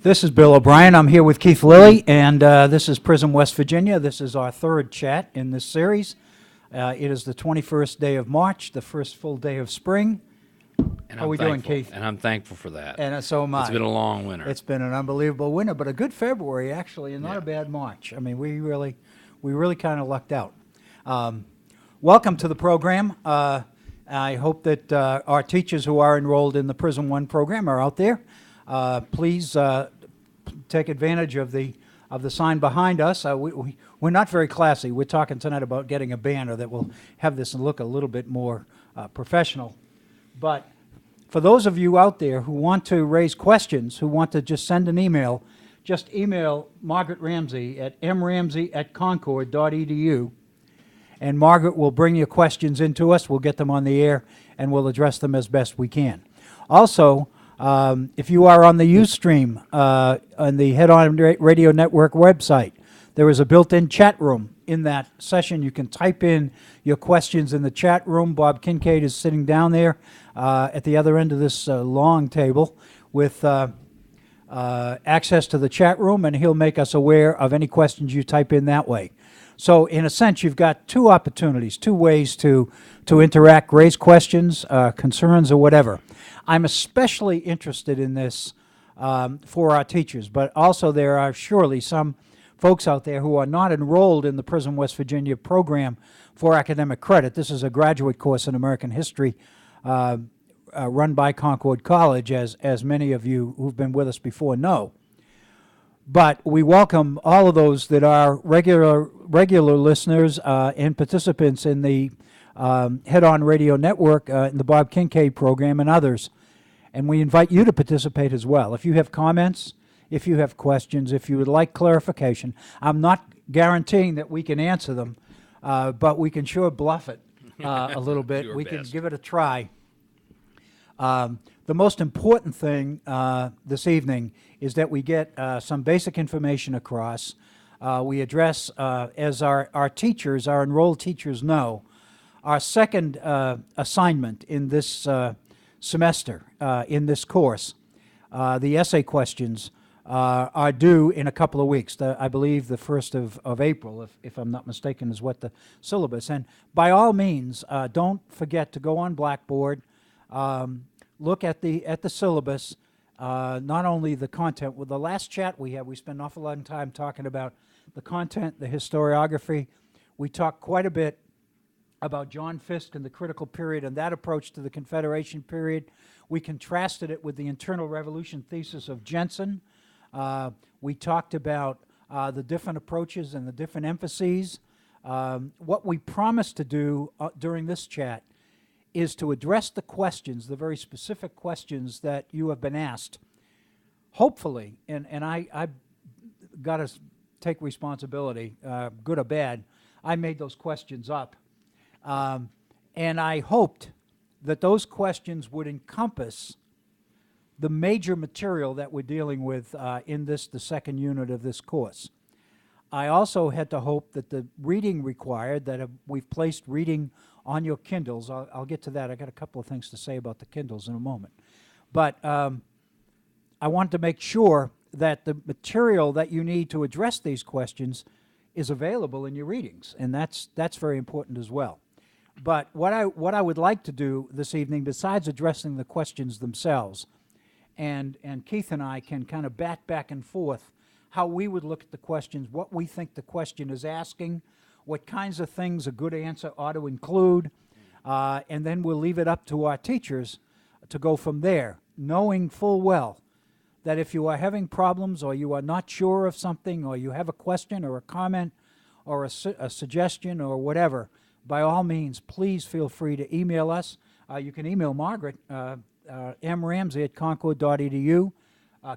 This is Bill O'Brien. I'm here with Keith Lilly, and this is PRISM, West Virginia. This is our third chat in this series. It is the 21st day of March, the first full day of spring. And How are we doing, Keith? And I'm thankful for that. And so am I. It's been a long winter. It's been an unbelievable winter, but a good February, actually, and not a bad March. I mean, we really kind of lucked out. Welcome to the program. I hope that our teachers who are enrolled in the PRISM-1 program are out there. Please take advantage of the sign behind us. We're not very classy. We're talking tonight about getting a banner that will have this look a little bit more professional. But for those of you out there who want to raise questions, who want to just send an email, just email Margaret Ramsey at mramsey@concord.edu, and Margaret will bring your questions into us. We'll get them on the air, and we'll address them as best we can. Also, if you are on the Ustream on the Head On Radio Network website, there is a built-in chat room in that session. You can type in your questions in the chat room. Bob Kincaid is sitting down there at the other end of this long table with access to the chat room, and he'll make us aware of any questions you type in that way. So in a sense, you've got two opportunities, two ways to interact, raise questions, concerns, or whatever. I'm especially interested in this for our teachers, but also there are surely some folks out there who are not enrolled in the PRISM West Virginia program for academic credit. This is a graduate course in American history run by Concord College, as many of you who've been with us before know. But we welcome all of those that are regular listeners and participants in the Head On Radio Network, in the Bob Kincaid program, and others. And we invite you to participate as well. If you have comments, if you have questions, if you would like clarification, I'm not guaranteeing that we can answer them, but we can sure bluff it a little bit. We can give it a try. The most important thing this evening is that we get some basic information across. We address, as our teachers, our enrolled teachers know, our second assignment in this semester, in this course. The essay questions are due in a couple of weeks. I believe the 1st of April, if I'm not mistaken, is what the syllabus. And by all means, don't forget to go on Blackboard, look at the syllabus, not only the content. With the last chat we had, we spent an awful lot of time talking about the content, the historiography. We talked quite a bit about John Fiske and the critical period and that approach to the Confederation period. We contrasted it with the internal revolution thesis of Jensen. We talked about the different approaches and the different emphases. What we promised to do during this chat is to address the questions, the very specific questions that you have been asked. Hopefully, and I've got to take responsibility, good or bad, I made those questions up. And I hoped that those questions would encompass the major material that we're dealing with in the second unit of this course. I also had to hope that the reading required, that we've placed reading on your Kindles. I'll get to that. I got a couple of things to say about the Kindles in a moment. But I want to make sure that the material that you need to address these questions is available in your readings, and that's very important as well. But what I would like to do this evening, besides addressing the questions themselves, and Keith and I can kind of bat back and forth how we would look at the questions, what we think the question is asking, what kinds of things a good answer ought to include, and then we'll leave it up to our teachers to go from there, knowing full well that if you are having problems or you are not sure of something or you have a question or a comment or a suggestion or whatever, by all means, please feel free to email us. You can email Margaret, mramsey@concord.edu,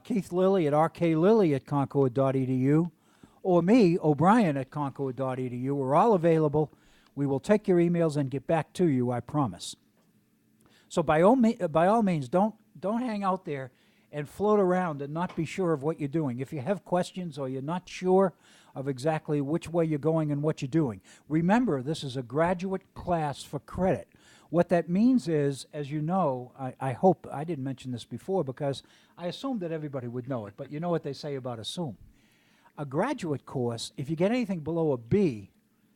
Keith Lilly at rklilly@concord.edu, or me, O'Brien @concord.edu. We're all available. We will take your emails and get back to you, I promise. So by all means, don't hang out there and float around and not be sure of what you're doing. If you have questions or you're not sure of exactly which way you're going and what you're doing, remember this is a graduate class for credit. What that means is, as you know, I hope I didn't mention this before because I assumed that everybody would know it, but you know what they say about assume. A graduate course, if you get anything below a B,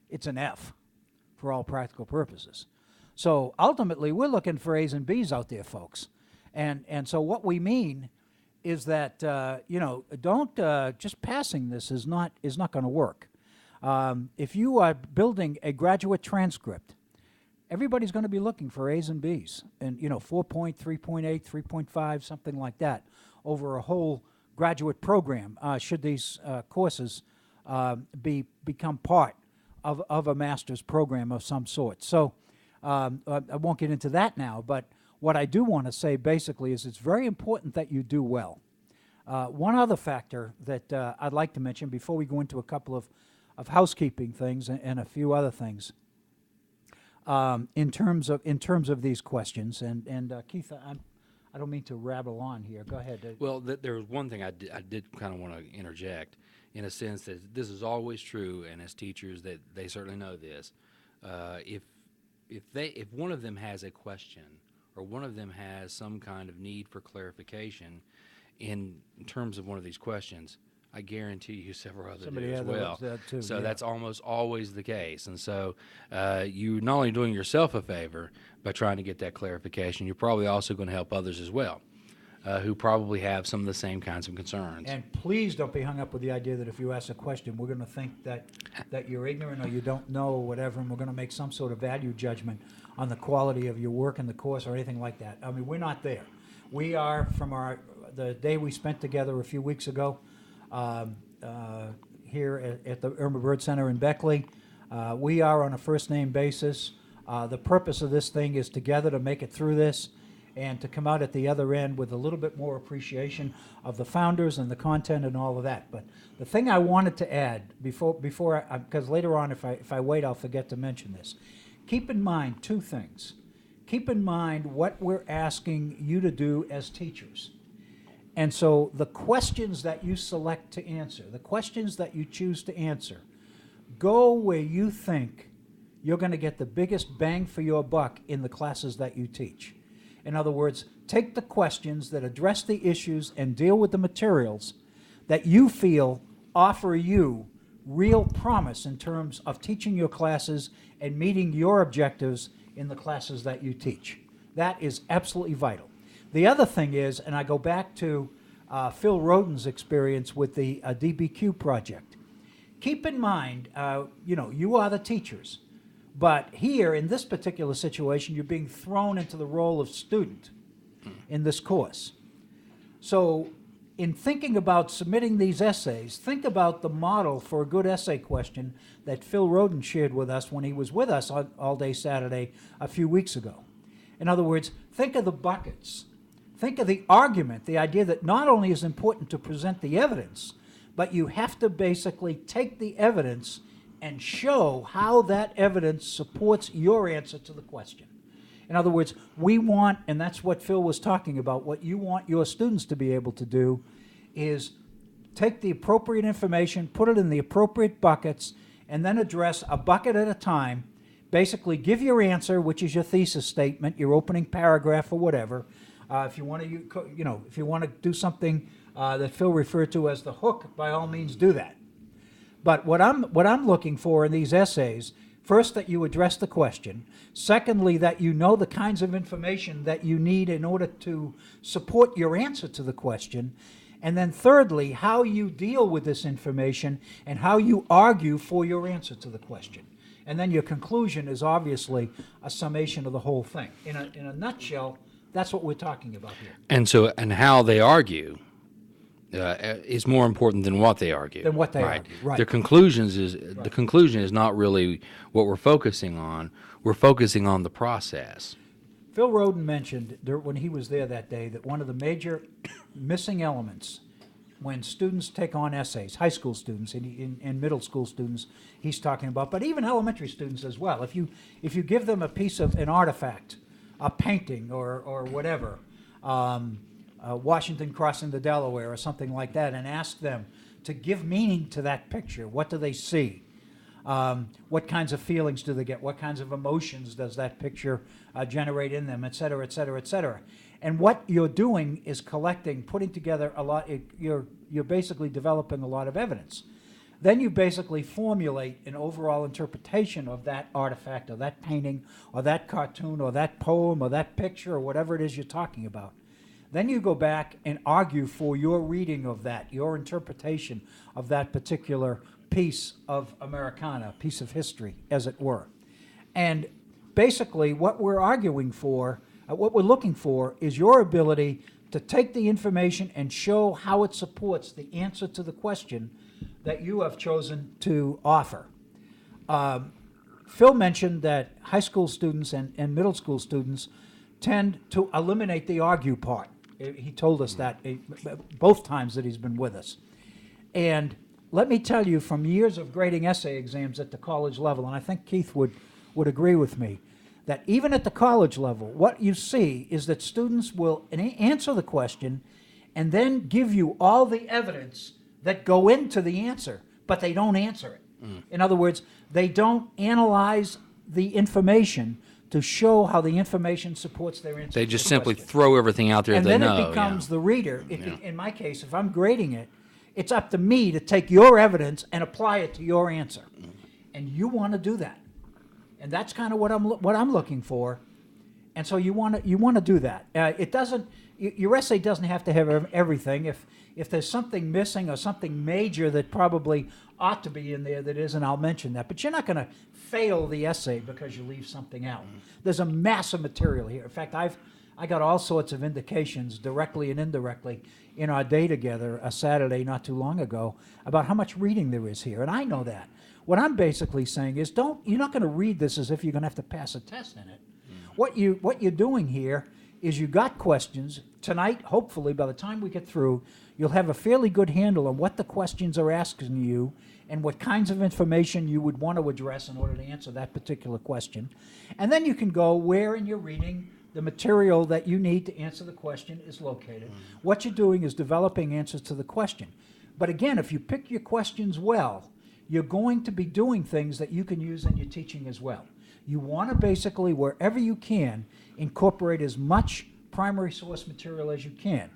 it's an F for all practical purposes. So ultimately, we're looking for A's and B's out there, folks. And so what we mean is that, don't, just passing this is not going to work. If you are building a graduate transcript, everybody's going to be looking for A's and B's, and 4.3.8, 3.5, something like that, over a whole graduate program. Should these courses become part of a master's program of some sort? So I won't get into that now, but what I do want to say basically is it's very important that you do well. One other factor that I'd like to mention before we go into a couple of housekeeping things and a few other things. In terms of these questions, and Keith, I don't mean to rabble on here. Go ahead. Well, there was one thing I did kind of want to interject, in a sense that this is always true, and as teachers, that they certainly know this. If one of them has a question, or one of them has some kind of need for clarification in terms of one of these questions, I guarantee you several others do as well. Too, so yeah. that's almost always the case. And so you're not only doing yourself a favor by trying to get that clarification, you're probably also going to help others as well, who probably have some of the same kinds of concerns. And please don't be hung up with the idea that if you ask a question, we're going to think that you're ignorant or you don't know or whatever, and we're going to make some sort of value judgment on the quality of your work in the course or anything like that. I mean, we're not there. We are, from the day we spent together a few weeks ago, here at the Irma Bird Center in Beckley. We are on a first-name basis. The purpose of this thing is together to make it through this and to come out at the other end with a little bit more appreciation of the founders and the content and all of that. But the thing I wanted to add because later on if I wait, I'll forget to mention this. Keep in mind two things. Keep in mind what we're asking you to do as teachers. And so the questions that you select to answer, the questions that you choose to answer, go where you think you're going to get the biggest bang for your buck in the classes that you teach. In other words, take the questions that address the issues and deal with the materials that you feel offer you real promise in terms of teaching your classes and meeting your objectives in the classes that you teach. That is absolutely vital. The other thing is, and I go back to Phil Roden's experience with the DBQ project. Keep in mind, you are the teachers, but here in this particular situation, you're being thrown into the role of student in this course. So in thinking about submitting these essays, think about the model for a good essay question that Phil Roden shared with us when he was with us on All Day Saturday a few weeks ago. In other words, think of the buckets. Think of the argument, the idea that not only is it important to present the evidence, but you have to basically take the evidence and show how that evidence supports your answer to the question. In other words, we want, and that's what Phil was talking about, what you want your students to be able to do is take the appropriate information, put it in the appropriate buckets, and then address a bucket at a time. Basically, give your answer, which is your thesis statement, your opening paragraph or whatever. If you want to do something that Phil referred to as the hook, by all means do that. But what I'm looking for in these essays, first, that you address the question. Secondly, that you know the kinds of information that you need in order to support your answer to the question. And then thirdly, how you deal with this information and how you argue for your answer to the question. And then your conclusion is obviously a summation of the whole thing. In a nutshell, that's what we're talking about here. And how they argue is more important than what they argue. Than what they argue, right. The conclusion is not really what we're focusing on. We're focusing on the process. Phil Roden mentioned when he was there that day that one of the major missing elements when students take on essays, high school students and middle school students he's talking about, but even elementary students as well. If you give them a piece of an artifact, a painting or whatever, Washington crossing the Delaware or something like that, and ask them to give meaning to that picture. What do they see? What kinds of feelings do they get? What kinds of emotions does that picture generate in them, et cetera, et cetera, et cetera. And what you're doing is collecting, putting together a lot, you're basically developing a lot of evidence. Then you basically formulate an overall interpretation of that artifact or that painting or that cartoon or that poem or that picture or whatever it is you're talking about. Then you go back and argue for your reading of that, your interpretation of that particular piece of Americana, piece of history, as it were. And basically what we're arguing for, what we're looking for, is your ability to take the information and show how it supports the answer to the question that you have chosen to offer. Phil mentioned that high school students and middle school students tend to eliminate the argue part. He told us that both times that he's been with us. And let me tell you, from years of grading essay exams at the college level, and I think Keith would agree with me, that even at the college level, what you see is that students will answer the question and then give you all the evidence that go into the answer, but they don't answer it. In other words, they don't analyze the information to show how the information supports their answer. They just simply throw everything out there and they know. And then it becomes the reader. In my case, if I'm grading it, it's up to me to take your evidence and apply it to your answer. And you want to do that. And that's kind of what I'm looking for. And so you want to do that. It doesn't. Your essay doesn't have to have everything. If there's something missing or something major that probably ought to be in there that isn't, I'll mention that. But you're not going to fail the essay because you leave something out. There's a mass of material here. In fact, I got all sorts of indications, directly and indirectly, in our day together a Saturday not too long ago about how much reading there is here. And I know that. What I'm basically saying is you're not going to read this as if you're going to have to pass a test in it. What you're doing here is you got questions. Tonight, hopefully, by the time we get through, you'll have a fairly good handle on what the questions are asking you and what kinds of information you would want to address in order to answer that particular question. And then you can go where in your reading the material that you need to answer the question is located. What you're doing is developing answers to the question. But again, if you pick your questions well, you're going to be doing things that you can use in your teaching as well. You want to basically, wherever you can, incorporate as much primary source material as you can.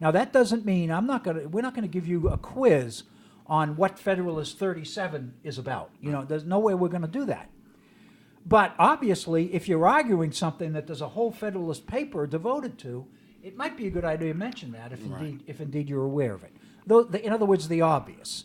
Now, that doesn't mean we're not going to give you a quiz on what Federalist 37 is about. There's no way we're going to do that. But obviously, if you're arguing something that there's a whole Federalist paper devoted to, it might be a good idea to mention that if indeed you're aware of it. In other words, the obvious.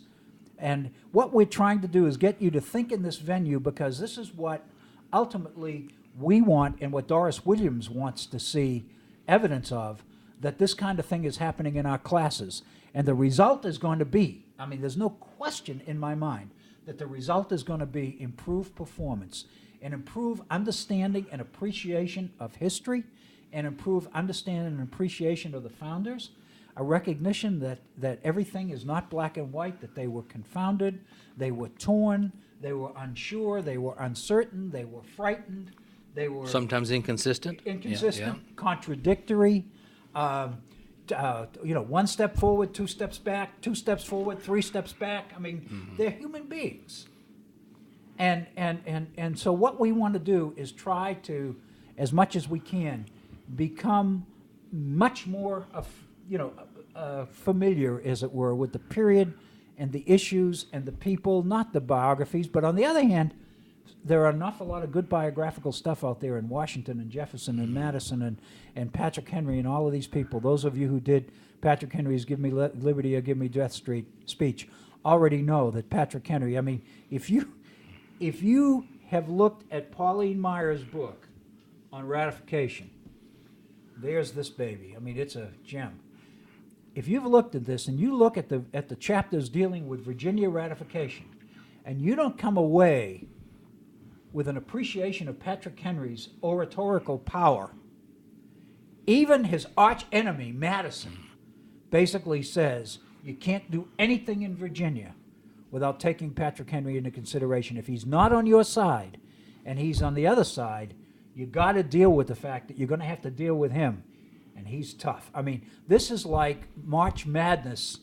And what we're trying to do is get you to think in this venue, because this is what ultimately we want and what Doris Williams wants to see evidence of, that this kind of thing is happening in our classes. And the result is going to be, there's no question in my mind that the result is going to be improved performance and improved understanding and appreciation of history and improved understanding and appreciation of the founders, a recognition that everything is not black and white, that they were confounded, they were torn, they were unsure, they were uncertain, they were frightened, they were sometimes inconsistent, contradictory, one step forward, 2 steps back, 2 steps forward, 3 steps back. They're human beings. And so what we want to do is try to, as much as we can, become much more familiar, as it were, with the period and the issues and the people, not the biographies. But on the other hand, there are an awful lot of good biographical stuff out there in Washington and Jefferson and Madison and Patrick Henry and all of these people. Those of you who did Patrick Henry's Give Me Liberty or Give Me Death speech already know that Patrick Henry, if you have looked at Pauline Meyer's book on ratification, there's this baby. It's a gem. If you've looked at this and you look at the chapters dealing with Virginia ratification, and you don't come away with an appreciation of Patrick Henry's oratorical power, even his arch enemy, Madison, basically says you can't do anything in Virginia without taking Patrick Henry into consideration. If he's not on your side and he's on the other side, you got to deal with the fact that you're going to have to deal with him, and he's tough. This is like March Madness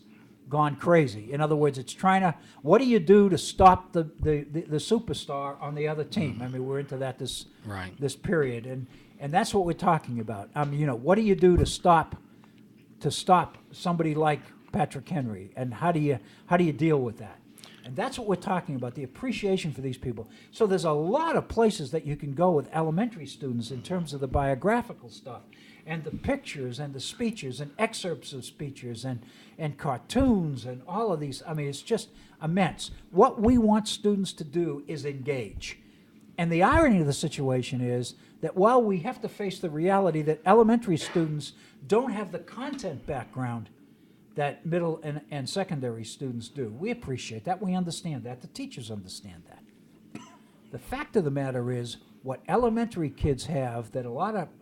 gone crazy. In other words, it's trying to, what do you do to stop the superstar on the other team? I mean, we're into that Right. this period, and that's what we're talking about. What do you do to stop somebody like Patrick Henry, and how do you deal with that? And that's what we're talking about, the appreciation for these people. So there's a lot of places that you can go with elementary students in terms of the biographical stuff, and the pictures, and the speeches, and excerpts of speeches, and cartoons, and all of these. I mean, it's just immense. What we want students to do is engage. And the irony of the situation is that while we have to face the reality that elementary students don't have the content background that middle and secondary students do, we appreciate that, we understand that, the teachers understand that. The fact of the matter is, what elementary kids have that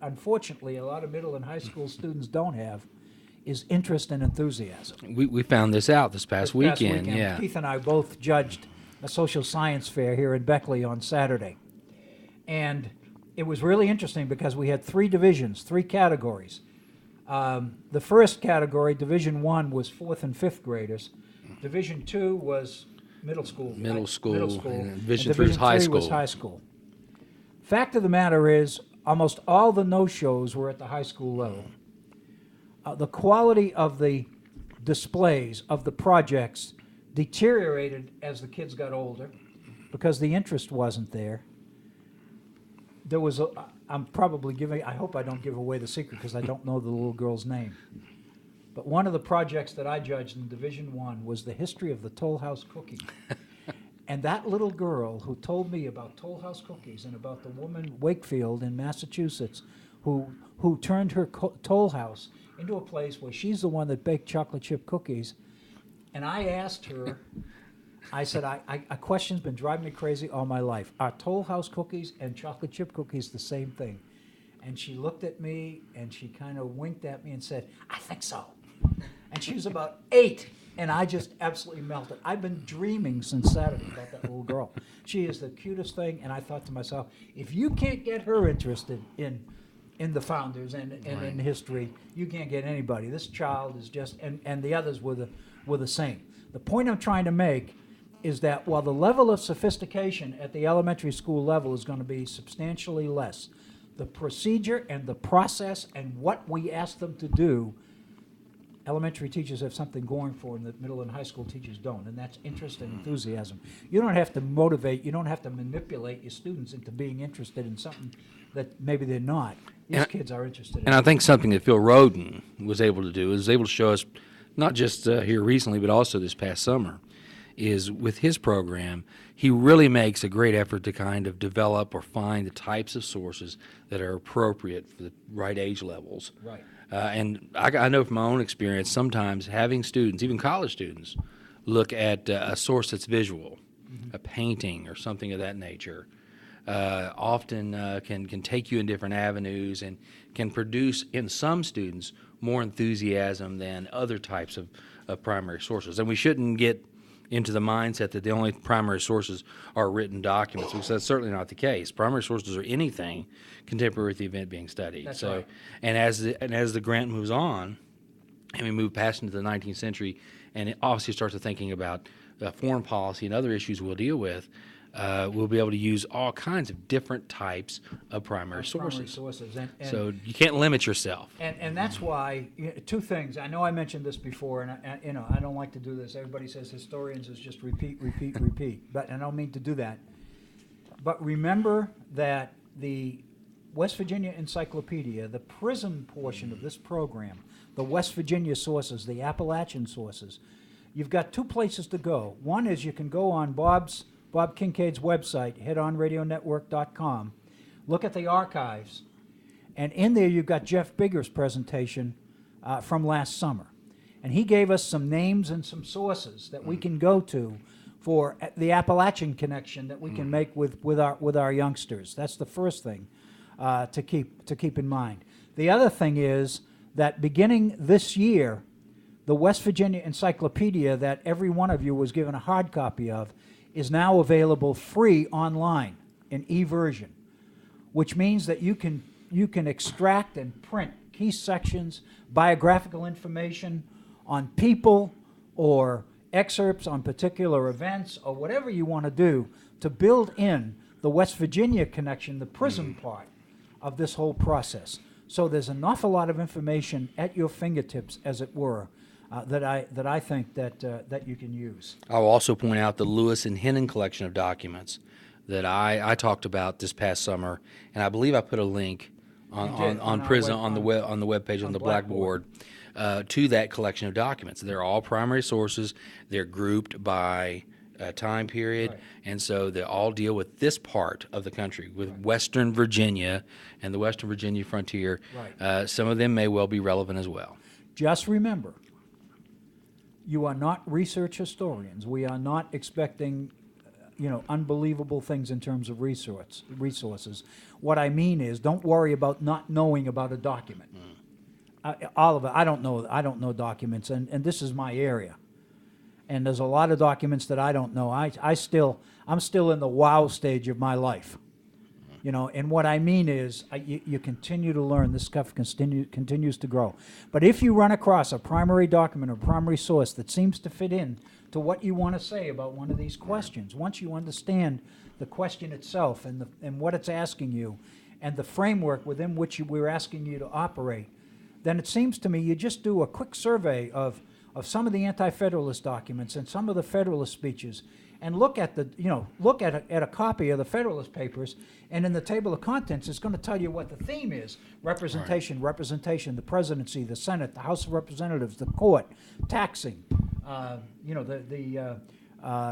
unfortunately, a lot of middle and high school students don't have is interest and enthusiasm. We found this out this past weekend. Yeah. Keith and I both judged a social science fair here in Beckley on Saturday. And it was really interesting because we had 3 divisions, 3 categories. The first category, Division 1, was 4th and 5th graders. Division 2 was middle school. Middle school, and Division And 3 was high was school. high school. Fact of the matter is, almost all the no-shows were at the high school level. The quality of the displays, of the projects, deteriorated as the kids got older because the interest wasn't there. There was I'm probably I hope I don't give away the secret because I don't know the little girl's name. But one of the projects that I judged in Division 1 was the history of the Toll House cookie. And that little girl who told me about Toll House cookies and about the woman Wakefield in Massachusetts who turned her Toll House into a place where she's the one that baked chocolate chip cookies. And I asked her, I said, a question's been driving me crazy all my life. Are Toll House cookies and chocolate chip cookies the same thing? And she looked at me and she kind of winked at me and said, I think so. And she was about 8, and I just absolutely melted. I've been dreaming since Saturday about that little girl. She is the cutest thing, and I thought to myself, if you can't get her interested in the founders and in history, you can't get anybody. This child is just, and the others were the same. The point I'm trying to make is that while the level of sophistication at the elementary school level is going to be substantially less, the procedure and the process and what we ask them to do, elementary teachers have something going for them that middle and high school teachers don't, and that's interest and enthusiasm. You don't have to motivate, you don't have to manipulate your students into being interested in something that maybe they're not. These kids are interested in. And I think something that Phil Roden was able to do is able to show us, not just here recently, but also this past summer, is with his program, he really makes a great effort to kind of develop or find the types of sources that are appropriate for the right age levels. Right. And I know from my own experience, sometimes having students, even college students, look at a source that's visual, a painting or something of that nature, often can take you in different avenues and can produce in some students more enthusiasm than other types of primary sources. And we shouldn't get into the mindset that the only primary sources are written documents, because that's certainly not the case. Primary sources are anything contemporary with the event being studied. That's right. And as the grant moves on, and we move past into the 19th century, and it obviously starts to thinking about foreign policy and other issues we'll deal with, we'll be able to use all kinds of different types of primary sources. And So you can't limit yourself. And that's why, 2 things. I know I mentioned this before, and I don't like to do this. Everybody says historians is just repeat, but I don't mean to do that. But remember that the West Virginia Encyclopedia, the PRISM portion of this program, the West Virginia sources, the Appalachian sources, you've got 2 places to go. One is you can go on Bob Kincaid's website, headonradionetwork.com, look at the archives, and in there you've got Jeff Bigger's presentation from last summer. And he gave us some names and some sources that we can go to for the Appalachian connection that we can make with our youngsters. That's the first thing to keep in mind. The other thing is that beginning this year, the West Virginia Encyclopedia that every one of you was given a hard copy of is now available free online in e-version, which means that you can extract and print key sections, biographical information on people, or excerpts on particular events or whatever you want to do to build in the West Virginia connection, the PRISM part of this whole process. So there's an awful lot of information at your fingertips, as it were, that I think that you can use. I'll also point out the Lewis and Hennon collection of documents that I talked about this past summer, and I believe I put a link on PRISM on the web page on the Blackboard to that collection of documents. They're all primary sources. They're grouped by time period, Right. and so they all deal with this part of the country, with Western Virginia and the Western Virginia frontier. Right. Some of them may well be relevant as well. Just remember, you are not research historians. We are not expecting, unbelievable things in terms of resources. What I mean is, don't worry about not knowing about a document. All of it. I don't know documents, and this is my area. And there's a lot of documents that I don't know. I'm still in the wow stage of my life. And what I mean is, you continue to learn. This stuff continues to grow. But if you run across a primary document or primary source that seems to fit in to what you want to say about one of these questions, once you understand the question itself and what it's asking you, and the framework within which we're asking you to operate, then it seems to me you just do a quick survey of some of the anti-federalist documents and some of the Federalist speeches, and look at a copy of the Federalist Papers, and in the table of contents, it's going to tell you what the theme is: representation, the presidency, the Senate, the House of Representatives, the court, taxing, the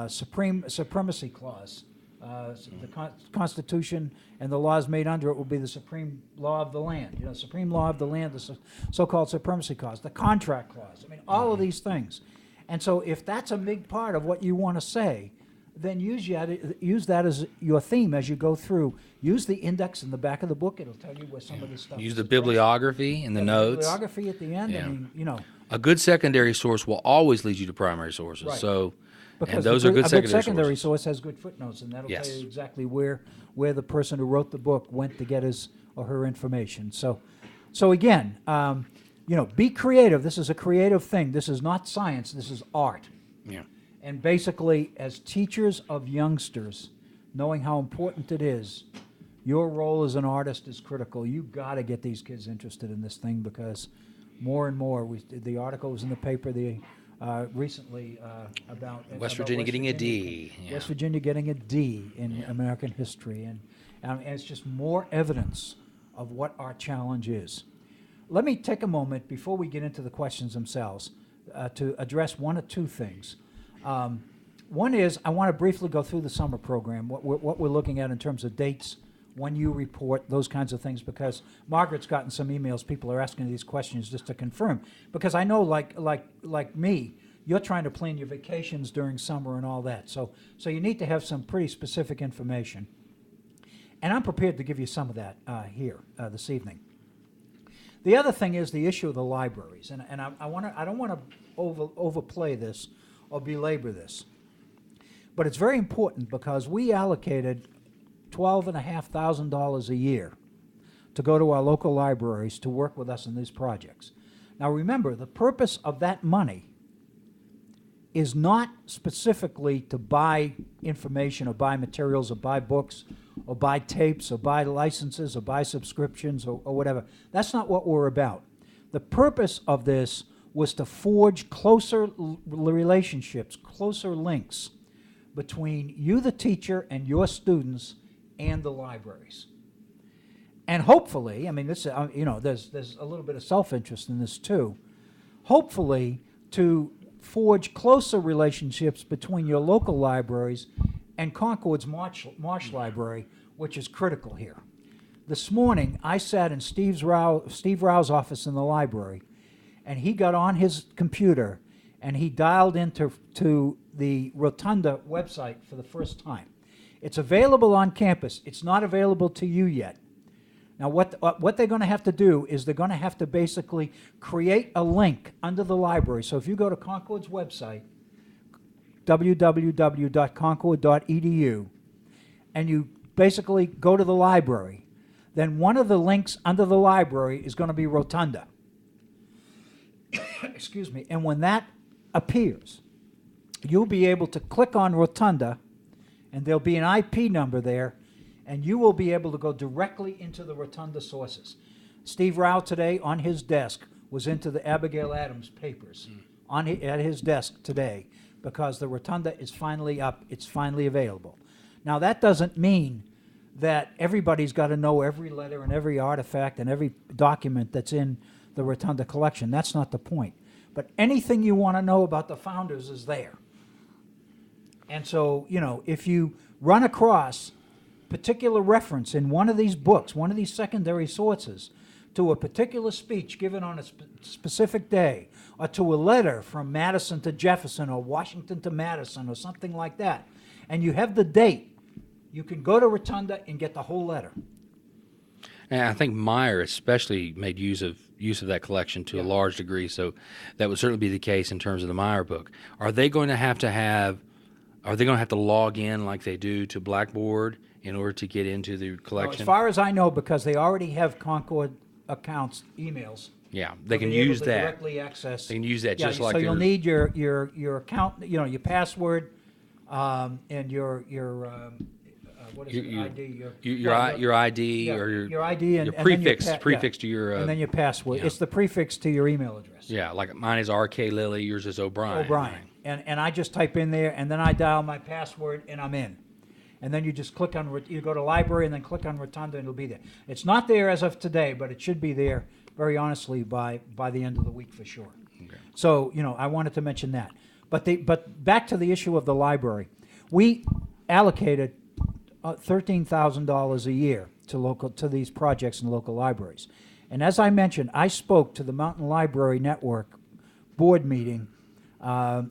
supremacy clause. The Constitution and the laws made under it will be the supreme law of the land. Supreme law of the land, the so-called supremacy clause, the contract clause. I mean, all of these things. And so if that's a big part of what you want to say, then use that as your theme as you go through. Use the index in the back of the book. It'll tell you where some of this stuff Use is the addressed. bibliography in the notes. Bibliography at the end. Yeah. I mean, A good secondary source will always lead you to primary sources. Right. So, because and those are good a secondary good secondary sources. source has good footnotes, and that'll Yes. tell you exactly where the person who wrote the book went to get his or her information. So again, be creative. This is a creative thing. This is not science. This is art. Yeah. And basically, as teachers of youngsters, knowing how important it is, your role as an artist is critical. You got to get these kids interested in this thing, because more and more, the article was in the paper recently about West Virginia getting a D. Yeah. West Virginia getting a D in American history, and it's just more evidence of what our challenge is. Let me take a moment before we get into the questions themselves to address one or two things. One is, I want to briefly go through the summer program, what we're looking at in terms of dates, when you report, those kinds of things, because Margaret's gotten some emails. People are asking these questions just to confirm, because I know, like me, you're trying to plan your vacations during summer and all that. So you need to have some pretty specific information, and I'm prepared to give you some of that here this evening. The other thing is the issue of the libraries, and I don't want to overplay this or belabor this, but it's very important, because we allocated $12,500 a year to go to our local libraries to work with us in these projects. Now remember, the purpose of that money is not specifically to buy information or buy materials or buy books or buy tapes or buy licenses or buy subscriptions or whatever. That's not what we're about. The purpose of this was to forge closer relationships, closer links between you, the teacher, and your students and the libraries. And hopefully, I mean, this, there's a little bit of self-interest in this too, hopefully to forge closer relationships between your local libraries and Concord's Marsh Library, which is critical here. This morning, I sat in Steve Rao's office in the library, and he got on his computer and he dialed into the Rotunda website for the first time. It's available on campus. It's not available to you yet. Now, what they're going to have to do is they're going to have to basically create a link under the library. So if you go to Concord's website, www.concord.edu, and you basically go to the library, then one of the links under the library is going to be Rotunda. Excuse me. And when that appears, you'll be able to click on Rotunda, and there'll be an IP number there, and you will be able to go directly into the Rotunda sources. Steve Rao today on his desk was into the Abigail Adams papers at his desk today, because the Rotunda is finally up, it's finally available. Now, that doesn't mean that everybody's got to know every letter and every artifact and every document that's in the Rotunda collection. That's not the point. But anything you want to know about the founders is there. And so, you know, if you run across particular reference in one of these books, one of these secondary sources, to a particular speech given on a specific day, or to a letter from Madison to Jefferson or Washington to Madison or something like that, and you have the date, you can go to Rotunda and get the whole letter. And I think Meyer especially made use of that collection to a large degree, so that would certainly be the case in terms of the Meyer book. Are they going to have to log in like they do to Blackboard in order to get into the collection? As far as I know, because they already have Concord accounts, emails. Yeah, they can they'll be able use to that. Directly access. They can use that Yeah, just like so you'll your- need your account, you know, your password, and your what is it, ID? Your ID yeah, or your ID and your and then your prefix to your and then your password. yeah. It's the prefix to your email address. yeah, like mine is RK Lilly, yours is O'Brien. O'Brien. And I just type in there, and then I dial my password, and I'm in. And then you just click on, you go to library, and then click on Rotunda, and it'll be there. It's not there as of today, but it should be there, very honestly, by the end of the week for sure. Okay. So, you know, I wanted to mention that. But back to the issue of the library. We allocated $13,000 a year to these projects in local libraries. And as I mentioned, I spoke to the Mountain Library Network board meeting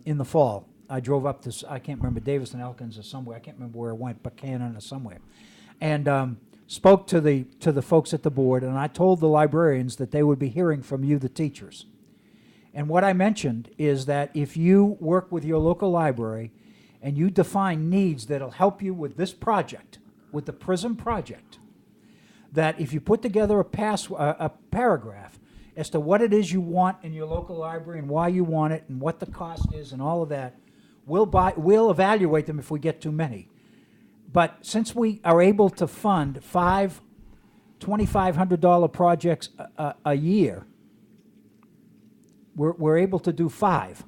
in the fall. I drove up to, I can't remember, Davis and Elkins or somewhere. I can't remember where it went, Buchanan or somewhere. And spoke to the folks at the board, and I told the librarians that they would be hearing from you, the teachers. And what I mentioned is that if you work with your local library and you define needs that'll help you with this project, with the PRISM project, that if you put together a paragraph as to what it is you want in your local library and why you want it and what the cost is and all of that, we'll evaluate them if we get too many. But since we are able to fund 5 $2,500 projects a year, we're able to do 5.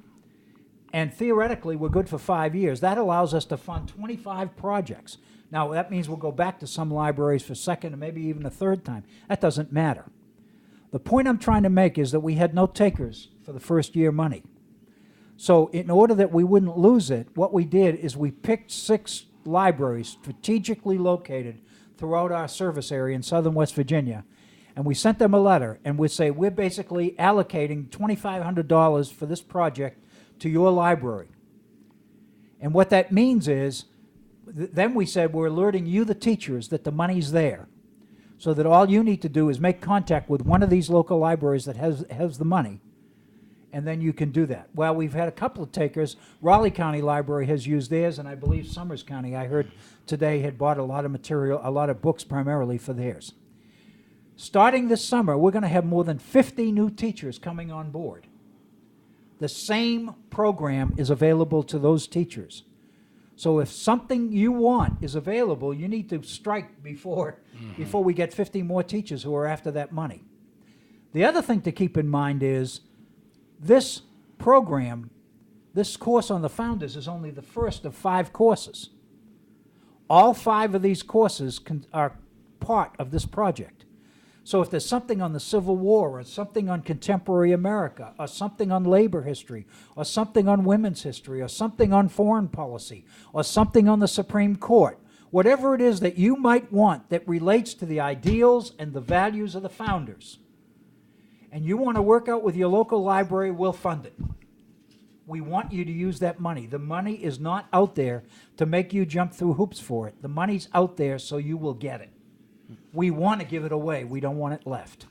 And theoretically, we're good for 5 years. That allows us to fund 25 projects. Now, that means we'll go back to some libraries for second and maybe even a third time. That doesn't matter. The point I'm trying to make is that we had no takers for the first year money. So in order that we wouldn't lose it, what we did is we picked 6 libraries strategically located throughout our service area in southern West Virginia, and we sent them a letter, and we say, we're basically allocating $2,500 for this project to your library. And what that means is, then we said, we're alerting you, the teachers, that the money's there, so that all you need to do is make contact with one of these local libraries that has the money, and then you can do that. Well, we've had a couple of takers. Raleigh County Library has used theirs, and I believe Summers County, I heard today, had bought a lot of material, a lot of books primarily for theirs. Starting this summer, we're going to have more than 50 new teachers coming on board. The same program is available to those teachers. So if something you want is available, you need to strike before we get 50 more teachers who are after that money. The other thing to keep in mind is this program, this course on the founders, is only the first of 5 courses. All 5 of these courses are part of this project. So if there's something on the Civil War, or something on contemporary America, or something on labor history, or something on women's history, or something on foreign policy, or something on the Supreme Court, whatever it is that you might want that relates to the ideals and the values of the founders, and you want to work out with your local library, we'll fund it. We want you to use that money. The money is not out there to make you jump through hoops for it. The money's out there so you will get it. We want to give it away. We don't want it left.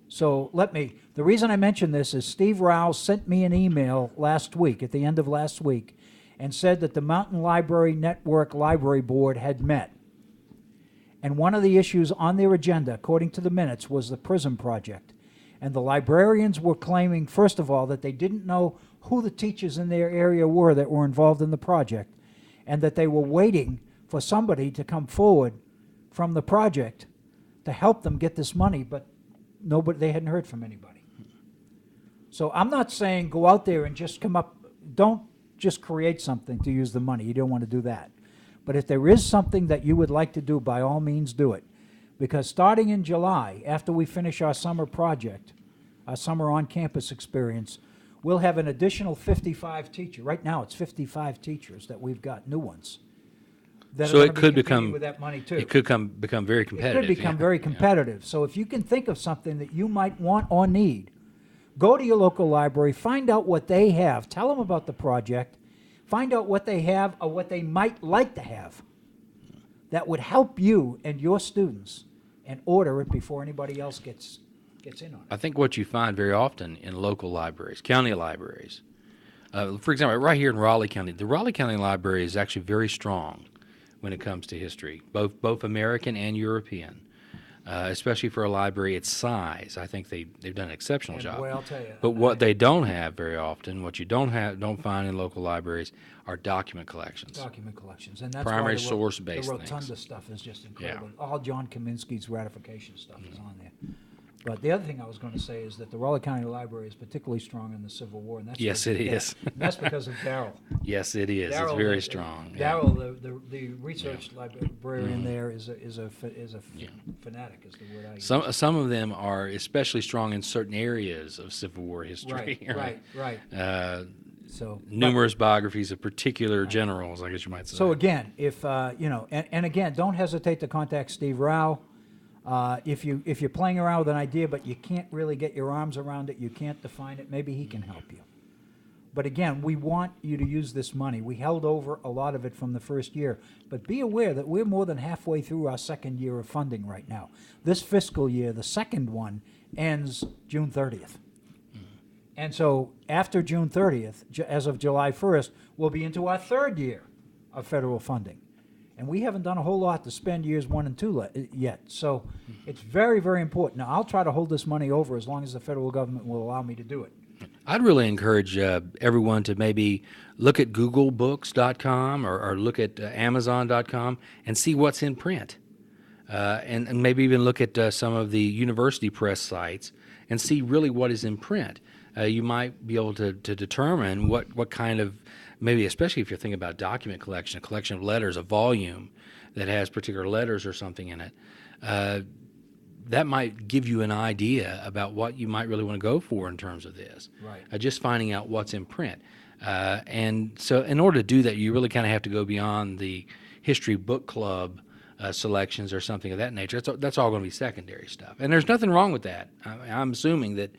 So the reason I mention this is Steve Rouse sent me an email last week, at the end of last week, and said that the Mountain Library Network Library Board had met. And one of the issues on their agenda, according to the minutes, was the PRISM project. And the librarians were claiming, first of all, that they didn't know who the teachers in their area were that were involved in the project, and that they were waiting for somebody to come forward from the project to help them get this money, but nobody, they hadn't heard from anybody. So I'm not saying go out there and just come up, don't just create something to use the money. You don't want to do that. But if there is something that you would like to do, by all means do it. Because starting in July, after we finish our summer project, our summer on-campus experience, we'll have an additional 55 teachers. Right now, it's 55 teachers that we've got, new ones. That So are it gonna be could competing become with that money too. it could become very competitive. It could become yeah. very Yeah. competitive. So if you can think of something that you might want or need, go to your local library, find out what they have, tell them about the project, find out what they have or what they might like to have that would help you and your students, and order it before anybody else gets in on it. I think what you find very often in local libraries, county libraries, for example, right here in Raleigh County, the Raleigh County Library is actually very strong when it comes to history, both American and European, especially for a library its size. I think they've done an exceptional And job. boy, I'll tell you, But what they don't have very often, what you don't find in local libraries, are document collections. document collections, and that's Primary why source-based the things. Rotunda stuff is just incredible. All John Kaminsky's ratification stuff is on there. But the other thing I was going to say is that the Raleigh County Library is particularly strong in the Civil War, and that's Yes, because it of is. and that's because of Darrell. Yes, it is. It's Darrell, very strong. Yeah. Darrell, the research librarian there is a fanatic, is the word I use. Some of them are especially strong in certain areas of Civil War history. Right. So Numerous biographies of particular generals, I guess you might say. So again, if and again, don't hesitate to contact Steve Rao. If you're playing around with an idea but you can't really get your arms around it, you can't define it, maybe he can help you. But again, we want you to use this money. We held over a lot of it from the first year, but be aware that we're more than halfway through our second year of funding right now. This fiscal year, the second one, ends June 30th. And so after June 30th, as of July 1st, we'll be into our third year of federal funding. And we haven't done a whole lot to spend years 1 and 2 yet. So it's very, very important. Now, I'll try to hold this money over as long as the federal government will allow me to do it. I'd really encourage everyone to maybe look at googlebooks.com or look at amazon.com and see what's in print. And maybe even look at some of the university press sites and see really what is in print. You might be able to determine what kind of, maybe especially if you're thinking about document collection, a collection of letters, a volume that has particular letters or something in it, that might give you an idea about what you might really want to go for in terms of this. Right. Just finding out what's in print. And so in order to do that, you really kind of have to go beyond the history book club selections or something of that nature. That's all going to be secondary stuff. And there's nothing wrong with that. I'm assuming that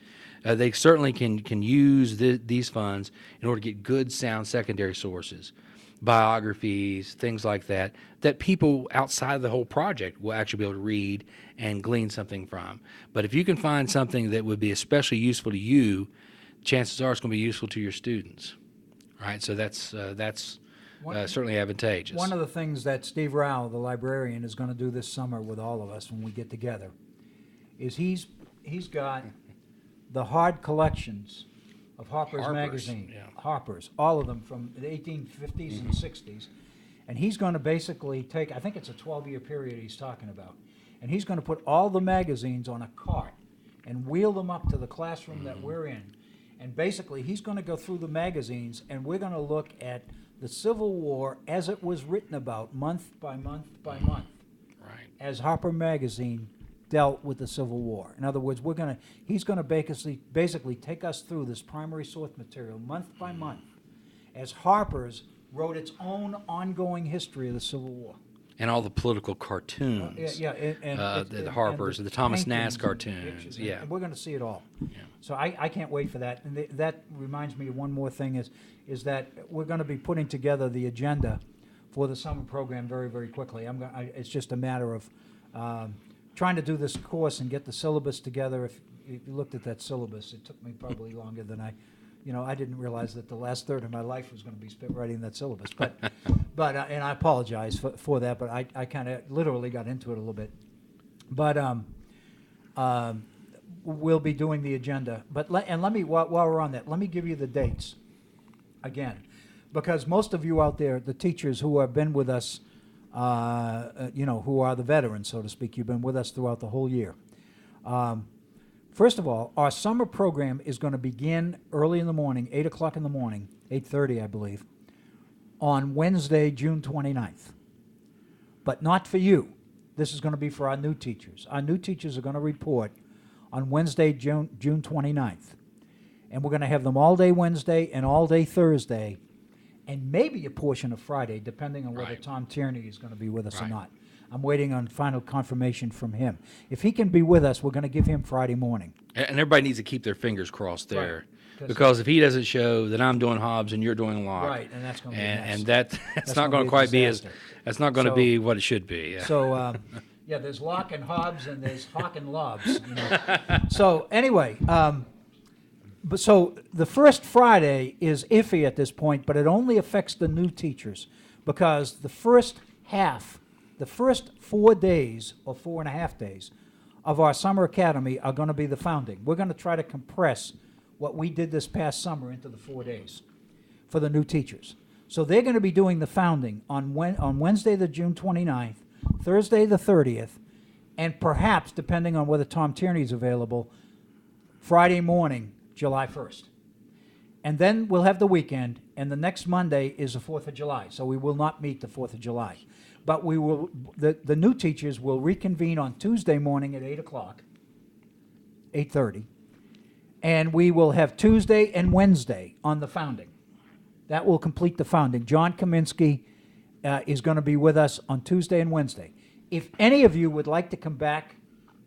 they certainly can use these funds in order to get good, sound secondary sources, biographies, things like that, that people outside the whole project will actually be able to read and glean something from. But if you can find something that would be especially useful to you, chances are it's going to be useful to your students. Right? So that's certainly advantageous. One of the things that Steve Rao, the librarian, is going to do this summer with all of us when we get together is he's got the hard collections of Harper's Magazine, yeah. Harper's, all of them from the 1850s and 60s, and he's going to basically take, I think it's a 12-year period he's talking about, and he's going to put all the magazines on a cart and wheel them up to the classroom that we're in, and basically he's going to go through the magazines and we're going to look at the Civil War as it was written about month by month by month, Right. as Harper Magazine dealt with the Civil War. In other words, he's going to basically take us through this primary source material month by month as Harper's wrote its own ongoing history of the Civil War. And all the political cartoons. The Harpers, the Thomas Nast cartoons. Yeah. And we're going to see it all. Yeah. So I can't wait for that. And that reminds me of one more thing is that we're going to be putting together the agenda for the summer program very, very quickly. It's just a matter of trying to do this course and get the syllabus together. If you looked at that syllabus, it took me probably longer than I didn't realize that the last third of my life was going to be spent writing that syllabus. But and I apologize for that, but I kind of literally got into it a little bit. But we'll be doing the agenda. But let me, while we're on that, let me give you the dates again, because most of you out there, the teachers who have been with us, who are the veterans, so to speak, you've been with us throughout the whole year. First of all, our summer program is going to begin early in the morning, 8 o'clock in the morning, 8:30, I believe, on Wednesday, June 29th. But not for you. This is going to be for our new teachers. Our new teachers are going to report on Wednesday, June 29th. And we're going to have them all day Wednesday and all day Thursday, and maybe a portion of Friday, depending on whether Right. Tom Tierney is going to be with us or Right. not. I'm waiting on final confirmation from him. If he can be with us, we're going to give him Friday morning. And everybody needs to keep their fingers crossed there. Right. 'Cause- Because if he doesn't show, then I'm doing Hobbs and you're doing Locke. Right, and that's going to be a And mess. that's That's not gonna going be to a quite be as, disaster. that's not going to So- be what it should be. Yeah. So, yeah, there's Locke and Hobbs, and there's Hawk and Lobs. You know. So anyway, so the first Friday is iffy at this point, but it only affects the new teachers because the first 4 days or 4.5 days of our summer academy are going to be the founding. We're going to try to compress what we did this past summer into the 4 days for the new teachers. So they're going to be doing the founding on Wednesday, the June 29th, Thursday, the 30th, and perhaps, depending on whether Tom Tierney is available, Friday morning, July 1st. And then we'll have the weekend, and the next Monday is the 4th of July, so we will not meet the 4th of July. But we will. The new teachers will reconvene on Tuesday morning at 8 o'clock, 8:30, and we will have Tuesday and Wednesday on the founding. That will complete the founding. John Kaminsky is going to be with us on Tuesday and Wednesday. If any of you would like to come back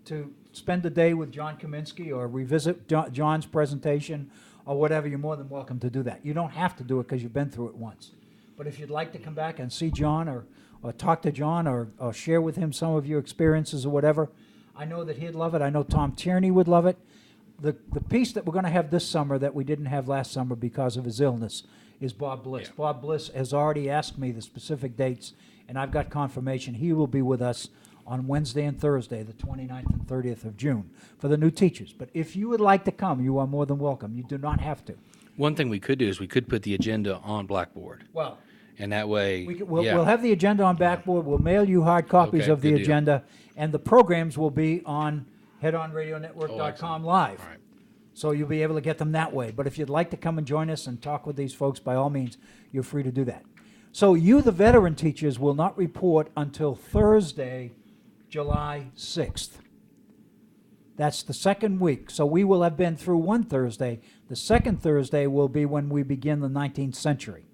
to spend the day with John Kaminsky or revisit John's presentation or whatever, you're more than welcome to do that. You don't have to do it because you've been through it once. But if you'd like to come back and see John or talk to John or share with him some of your experiences or whatever, I know that he'd love it. I know Tom Tierney would love it. The piece that we're going to have this summer that we didn't have last summer because of his illness is Bob Bliss. Yeah. Bob Bliss has already asked me the specific dates, and I've got confirmation he will be with us on Wednesday and Thursday, the 29th and 30th of June, for the new teachers. But if you would like to come, you are more than welcome. You do not have to. One thing we could do is we could put the agenda on Blackboard. Well, And that way, we'll have the agenda on Backboard. We'll mail you hard copies Okay, of the good deal. agenda, and the programs will be on headonradionetwork.com live. All right. So you'll be able to get them that way. But if you'd like to come and join us and talk with these folks, by all means, you're free to do that. So you, the veteran teachers, will not report until Thursday, July 6th. That's the second week. So we will have been through one Thursday. The second Thursday will be when we begin the 19th century.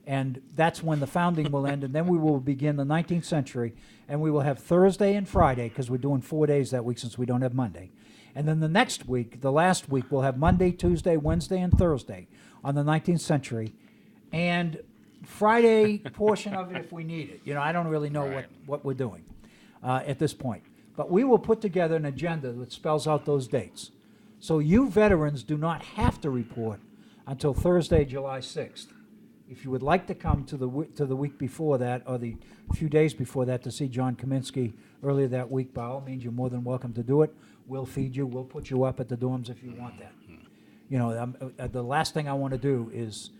And that's when the founding will end, and then we will begin the 19th century, and we will have Thursday and Friday, because we're doing 4 days that week since we don't have Monday. And then the next week, the last week, we'll have Monday, Tuesday, Wednesday, and Thursday on the 19th century, and Friday portion of it if we need it. You know, I don't really know Right. what we're doing at this point. But we will put together an agenda that spells out those dates. So you veterans do not have to report until Thursday, July 6th. If you would like to come to the week before that, or the few days before that, to see John Kaminsky earlier that week, by all means, you're more than welcome to do it. We'll feed you. We'll put you up at the dorms if you want that. You know, the last thing I want to do is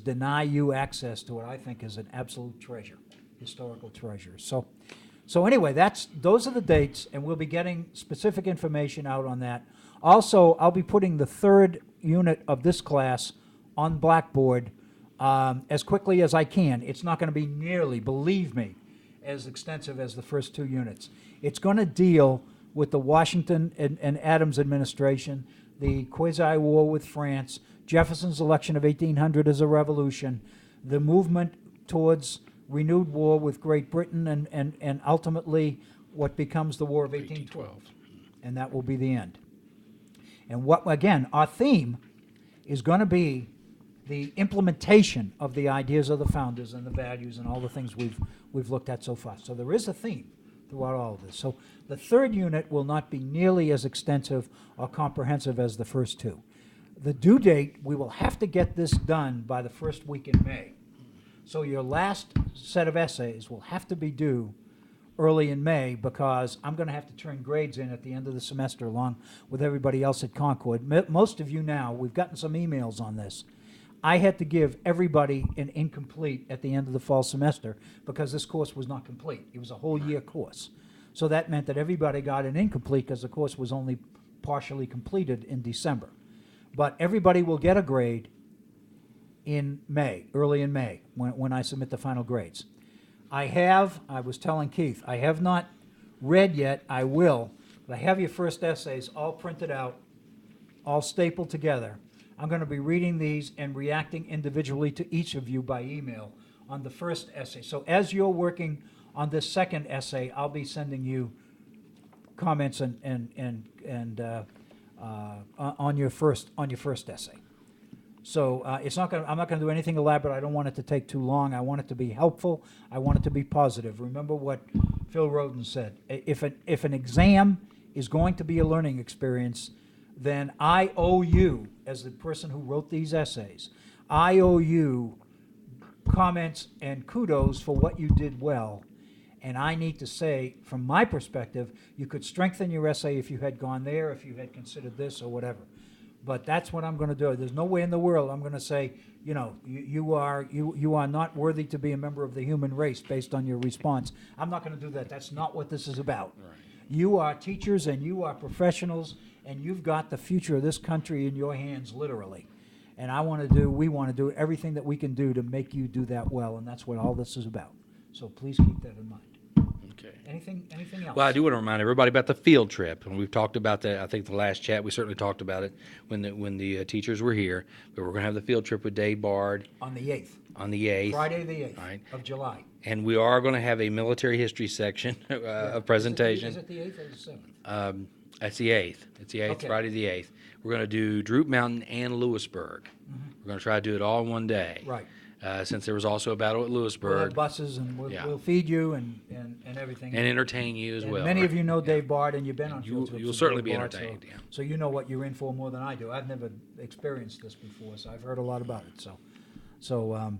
deny you access to what I think is an absolute treasure, historical treasure. So anyway, those are the dates, and we'll be getting specific information out on that. Also, I'll be putting the third unit of this class on Blackboard as quickly as I can. It's not going to be nearly, believe me, as extensive as the first two units. It's going to deal with the Washington and Adams administration, the quasi-war with France, Jefferson's election of 1800 as a revolution, the movement towards renewed war with Great Britain, and ultimately what becomes the War of 1812. And that will be the end. And again, our theme is going to be the implementation of the ideas of the founders and the values and all the things we've looked at so far. So there is a theme throughout all of this. So the third unit will not be nearly as extensive or comprehensive as the first two. The due date, we will have to get this done by the first week in May. So your last set of essays will have to be due early in May, because I'm going to have to turn grades in at the end of the semester along with everybody else at Concord. Most of you now, we've gotten some emails on this. I had to give everybody an incomplete at the end of the fall semester because this course was not complete. It was a whole year course. So that meant that everybody got an incomplete because the course was only partially completed in December. But everybody will get a grade in May, early in May, when I submit the final grades. I was telling Keith, I have not read yet, I will, but I have your first essays all printed out, all stapled together. I'm going to be reading these and reacting individually to each of you by email on the first essay. So as you're working on this second essay, I'll be sending you comments on your first essay. So I'm not going to do anything elaborate. I don't want it to take too long. I want it to be helpful. I want it to be positive. Remember what Phil Roden said. If an exam is going to be a learning experience, then I owe you, as the person who wrote these essays, I owe you comments and kudos for what you did well. And I need to say, from my perspective, you could strengthen your essay if you had gone there, if you had considered this or whatever. But that's what I'm going to do. There's no way in the world I'm going to say, you are not worthy to be a member of the human race based on your response. I'm not going to do that. That's not what this is about. Right. You are teachers and you are professionals, and you've got the future of this country in your hands, literally. And we want to do everything that we can do to make you do that well, and that's what all this is about. So please keep that in mind. Okay. Anything else? Well, I do want to remind everybody about the field trip, and we've talked about that. I think the last chat we certainly talked about it when the teachers were here. But we're going to have the field trip with Dave Bard on the 8th. On the 8th, Friday the 8th of July. And we are going to have a military history section, a presentation. Is it the 8th or the 7th? That's the 8th. It's the 8th, okay. Friday the 8th. We're going to do Droop Mountain and Lewisburg. Mm-hmm. We're going to try to do it all in one day. Right. Since there was also a battle at Lewisburg. We'll have buses, and we'll feed you and everything. And entertain you as well. Many of you know Dave Bard, and you've been on field trips. You'll certainly be entertained. So you know what you're in for more than I do. I've never experienced this before, so I've heard a lot about it. So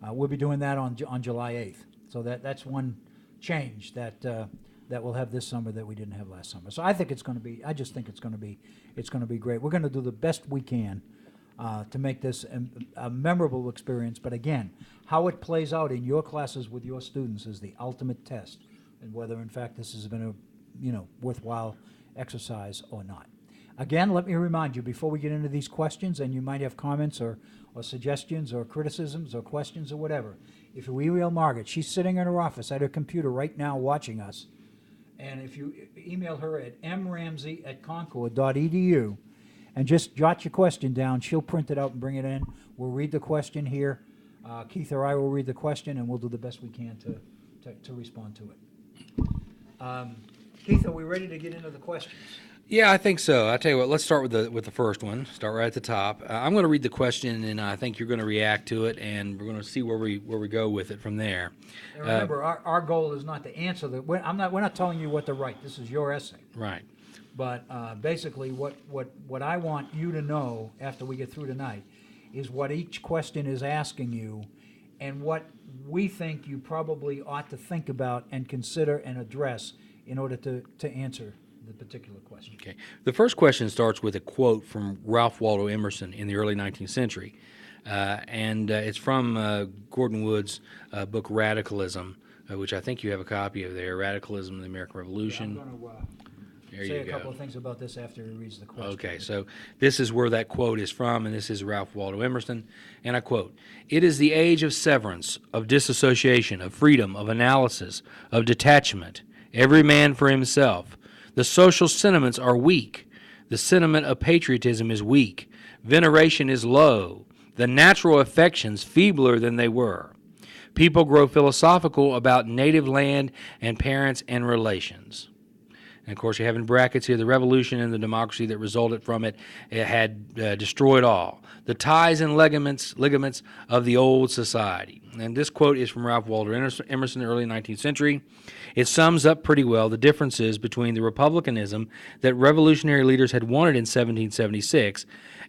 we'll be doing that on July 8th. So that's one change that we'll have this summer that we didn't have last summer. So I think it's going to be. I just think it's going to be great. We're going to do the best we can to make this a memorable experience. But again, how it plays out in your classes with your students is the ultimate test, and whether in fact this has been a worthwhile exercise or not. Again, let me remind you before we get into these questions, and you might have comments or suggestions or criticisms or questions or whatever. If you email Margaret, she's sitting in her office at her computer right now watching us, and if you email her at mramsey@concord.edu and just jot your question down, she'll print it out and bring it in. We'll read the question here. Keith or I will read the question, and we'll do the best we can to respond to it. Keith, are we ready to get into the questions? Yeah, I think so. I tell you what, let's start with the first one. Start right at the top. I'm going to read the question, and I think you're going to react to it, and we're going to see where we go with it from there. And remember, our goal is not to answer we're not telling you what to write. This is your essay. Right. But basically, what I want you to know after we get through tonight is what each question is asking you, and what we think you probably ought to think about and consider and address in order to answer the particular question. Okay. The first question starts with a quote from Ralph Waldo Emerson in the early 19th century, and it's from Gordon Wood's book Radicalism, which I think you have a copy of there, Radicalism in the American Revolution. Yeah, I'm going to say a couple of things about this after he reads the question. Okay, so this is where that quote is from, and this is Ralph Waldo Emerson, and I quote, "It is the age of severance, of disassociation, of freedom, of analysis, of detachment, every man for himself. The social sentiments are weak. The sentiment of patriotism is weak. Veneration is low. The natural affections feebler than they were. People grow philosophical about native land and parents and relations." And of course, you have in brackets here the revolution and the democracy that resulted from it. It had destroyed all the ties and ligaments of the old society. And this quote is from Ralph Waldo Emerson, early 19th century. It sums up pretty well the differences between the republicanism that revolutionary leaders had wanted in 1776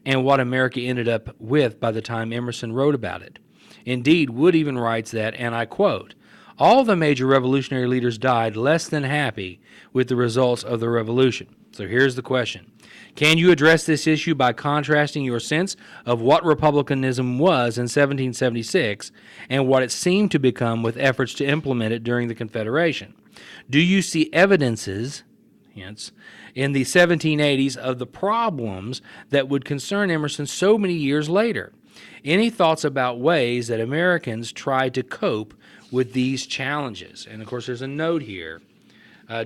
and what America ended up with by the time Emerson wrote about it. Indeed, Wood even writes that, and I quote, "All the major revolutionary leaders died less than happy with the results of the revolution." So here's the question. Can you address this issue by contrasting your sense of what republicanism was in 1776 and what it seemed to become with efforts to implement it during the Confederation? Do you see evidences, hence, in the 1780s of the problems that would concern Emerson so many years later? Any thoughts about ways that Americans tried to cope with these challenges? And of course, there's a note here.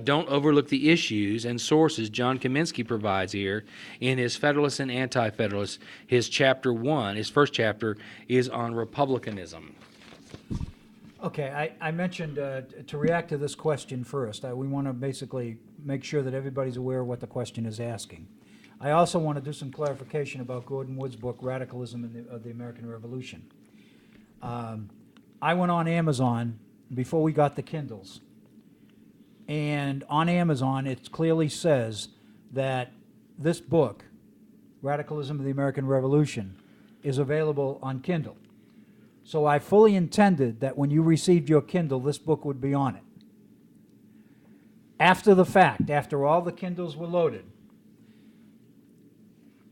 Don't overlook the issues and sources John Kaminsky provides here in his Federalist and Anti-Federalist. His chapter 1, his first chapter, is on republicanism. Okay, I mentioned to react to this question first, we want to basically make sure that everybody's aware of what the question is asking. I also want to do some clarification about Gordon Wood's book, Radicalism of the American Revolution. I went on Amazon before we got the Kindles, and on Amazon it clearly says that this book, Radicalism of the American Revolution, is available on Kindle. So I fully intended that when you received your Kindle, this book would be on it. After the fact, after all the Kindles were loaded,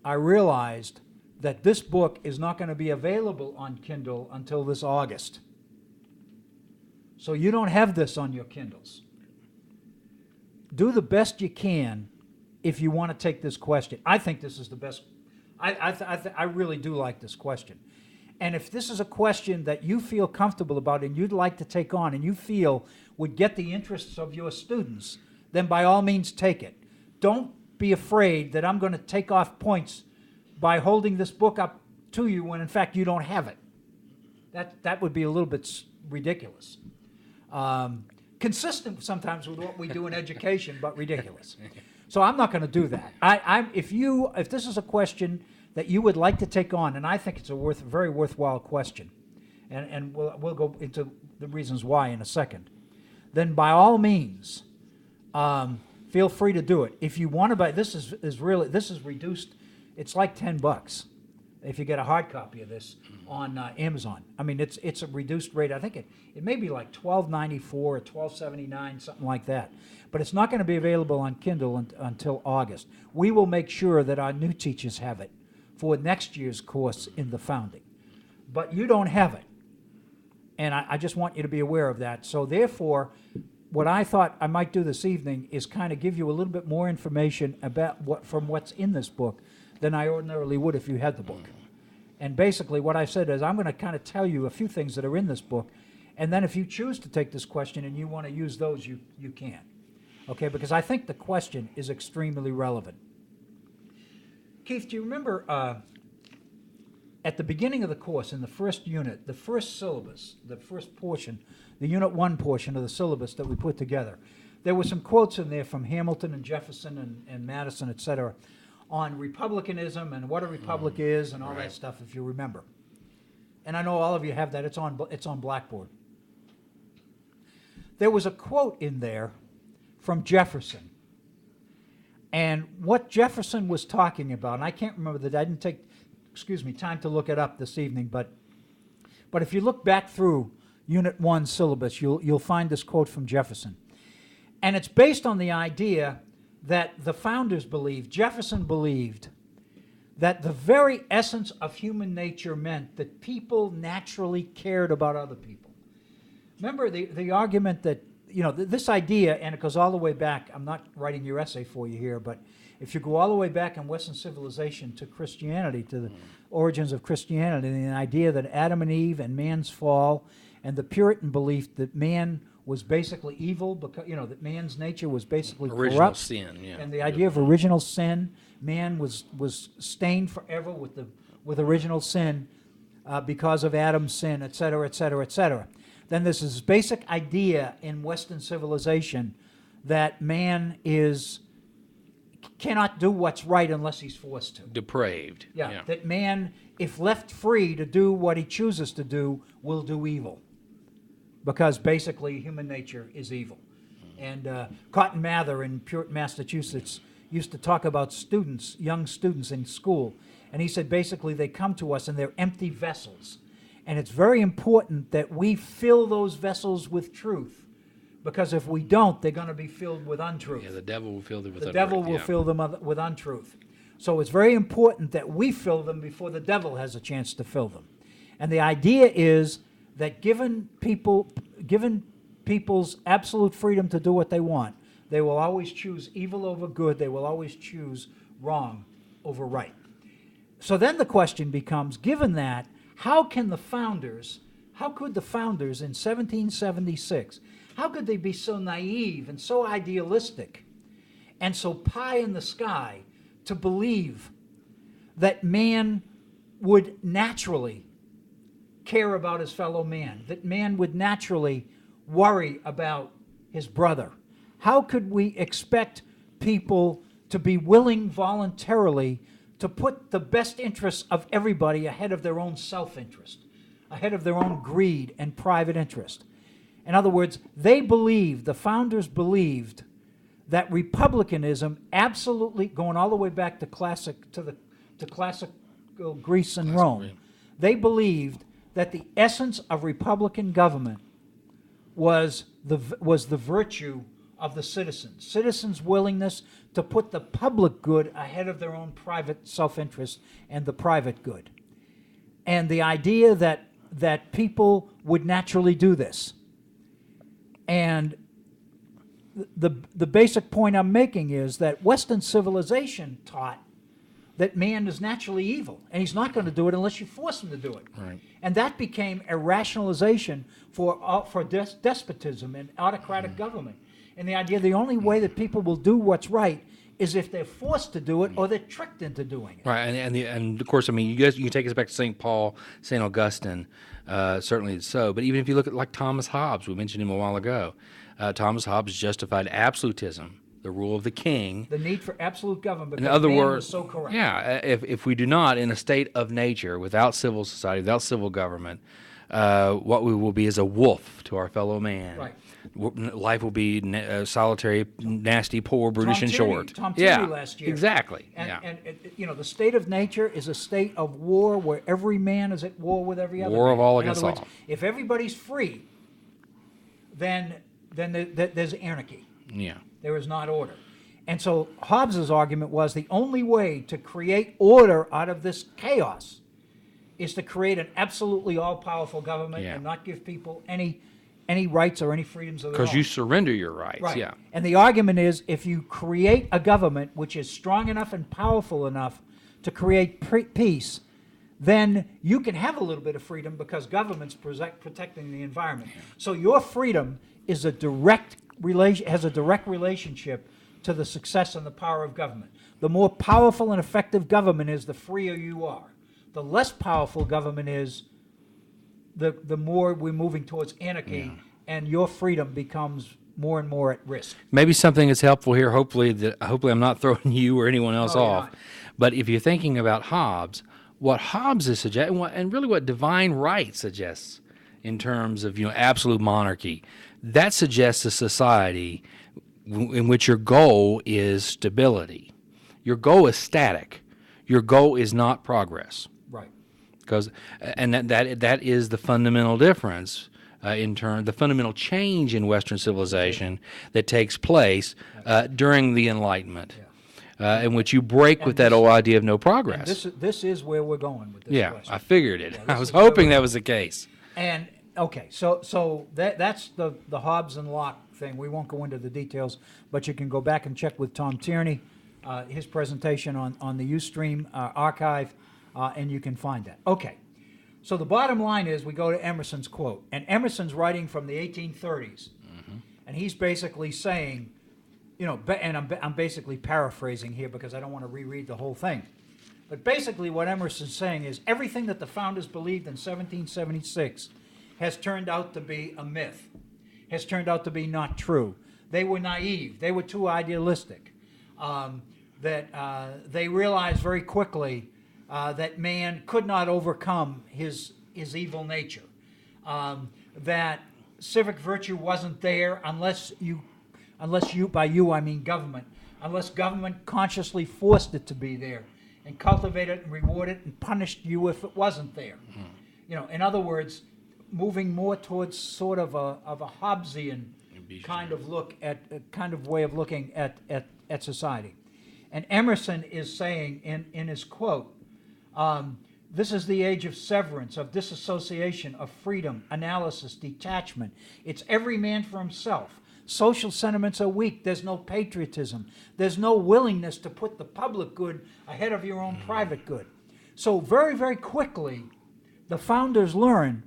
I realized that this book is not going to be available on Kindle until this August. So you don't have this on your Kindles. Do the best you can if you want to take this question. I think this is the best. I really do like this question. And if this is a question that you feel comfortable about and you'd like to take on and you feel would get the interests of your students, then by all means take it. Don't be afraid that I'm going to take off points by holding this book up to you when in fact you don't have it. That would be a little bit ridiculous. Consistent sometimes with what we do in education, but ridiculous. So I'm not going to do that. If this is a question that you would like to take on, and I think it's a very worthwhile question, and we'll go into the reasons why in a second, then by all means, feel free to do it. If you want to buy, this is reduced. It's like $10 if you get a hard copy of this on Amazon. I mean, it's a reduced rate. I think it may be like $12.94 or $12.79, something like that. But it's not going to be available on Kindle until August. We will make sure that our new teachers have it for next year's course in the founding. But you don't have it. And I just want you to be aware of that. So therefore, what I thought I might do this evening is kind of give you a little bit more information about what's in this book than I ordinarily would if you had the book. And basically what I said is I'm going to kind of tell you a few things that are in this book, and then if you choose to take this question and you want to use those, you can. Okay, because I think the question is extremely relevant. Keith, do you remember at the beginning of the course, in the first unit, the first syllabus, the first portion, the Unit 1 portion of the syllabus that we put together, there were some quotes in there from Hamilton and Jefferson and Madison, et cetera, on republicanism and what a republic is and all that stuff, if you remember. And I know all of you have that. It's on Blackboard. There was a quote in there from Jefferson. And what Jefferson was talking about, and I can't remember that, I didn't take, time to look it up this evening, but if you look back through Unit 1 syllabus, you'll find this quote from Jefferson. And it's based on the idea that the founders believed, Jefferson believed, that the very essence of human nature meant that people naturally cared about other people. Remember the argument that, this idea, and it goes all the way back, I'm not writing your essay for you here, but if you go all the way back in Western civilization to Christianity, to the origins of Christianity, the idea that Adam and Eve and man's fall, and the Puritan belief that man was basically evil, because that man's nature was basically original corrupt. Sin, yeah. And the idea of original sin, man was stained forever with original sin because of Adam's sin, et cetera, et cetera, et cetera. Then there's this basic idea in Western civilization that man cannot do what's right unless he's forced to. Depraved. Yeah, that man, if left free to do what he chooses to do, will do evil. Because basically human nature is evil. And Cotton Mather in Puritan, Massachusetts, used to talk about students, young students in school. And he said basically they come to us and they're empty vessels. And it's very important that we fill those vessels with truth Because if we don't, they're going to be filled with untruth. Yeah, the devil will fill them with The untruth. devil will Yeah. fill them with untruth. So it's very important that we fill them before the devil has a chance to fill them. And the idea is that given people's absolute freedom to do what they want, they will always choose evil over good. They will always choose wrong over right. So then the question becomes, given that, how could the founders in 1776, how could they be so naive and so idealistic and so pie in the sky to believe that man would naturally care about his fellow man, that man would naturally worry about his brother? How could we expect people to be willing voluntarily to put the best interests of everybody ahead of their own self-interest, ahead of their own greed and private interest? In other words, the founders believed that republicanism absolutely, going all the way back to classical Greece and Rome, they believed that the essence of republican government was the virtue of the citizens' willingness to put the public good ahead of their own private self-interest and the private good. And the idea that people would naturally do this. And the basic point I'm making is that Western civilization taught that man is naturally evil, and he's not going to do it unless you force him to do it. Right. And that became a rationalization for despotism and autocratic government. And the idea the only way that people will do what's right is if they're forced to do it or they're tricked into doing it. Right, and of course, I mean, you can take us back to St. Paul, St. Augustine, certainly so. But even if you look at like Thomas Hobbes, we mentioned him a while ago, Thomas Hobbes justified absolutism, the rule of the king. The need for absolute government, because In other man words, was so corrupt. yeah, if we do not, in a state of nature, without civil society, without civil government, what we will be is a wolf to our fellow man. Right. Life will be solitary, nasty, poor, brutish, and short. Tom Tierney Yeah, last year. exactly. And, Yeah. and the state of nature is a state of war where every man is at war with every other War man. of all In against other words, all. if everybody's free, then there's anarchy. Yeah. There is not order. And so Hobbes's argument was the only way to create order out of this chaos is to create an absolutely all-powerful government Yeah. and not give people any rights or any freedoms of their own. Because you surrender your rights. Right. Yeah. And the argument is if you create a government which is strong enough and powerful enough to create peace, then you can have a little bit of freedom because government's protecting the environment. So your freedom is has a direct relationship to the success and the power of government. The more powerful and effective government is, the freer you are. The less powerful government is, the more we're moving towards anarchy, and your freedom becomes more and more at risk. Maybe something is helpful here. Hopefully I'm not throwing you or anyone else No, you're off. not. But if you're thinking about Hobbes, what Hobbes is suggesting, and really what divine right suggests in terms of absolute monarchy, that suggests a society in which your goal is stability. Your goal is static. Your goal is not progress. Right. And that is the fundamental difference the fundamental change in Western civilization that takes place during the Enlightenment, in which you break with that old idea of no progress. This is where we're going with this Yeah, question. I figured it. this I was is where hoping we're- that was the case. And okay, so that's the Hobbes and Locke thing. We won't go into the details, but you can go back and check with Tom Tierney, his presentation on the Ustream archive, and you can find that. Okay, so the bottom line is we go to Emerson's quote, and Emerson's writing from the 1830s, and he's basically saying, and I'm basically paraphrasing here because I don't want to reread the whole thing. But basically what Emerson's saying is everything that the founders believed in 1776 has turned out to be a myth, has turned out to be not true. They were naive. They were too idealistic. They realized very quickly that man could not overcome his evil nature. That civic virtue wasn't there unless you, by you I mean government, unless government consciously forced it to be there and cultivated it and rewarded it and punished you if it wasn't there. In other words, moving more towards sort of a Hobbesian kind of look at kind of way of looking at society. And Emerson is saying in his quote, this is the age of severance, of disassociation, of freedom, analysis, detachment. It's every man for himself. Social sentiments are weak. There's no patriotism. There's no willingness to put the public good ahead of your own private good. So very, very quickly, the founders learned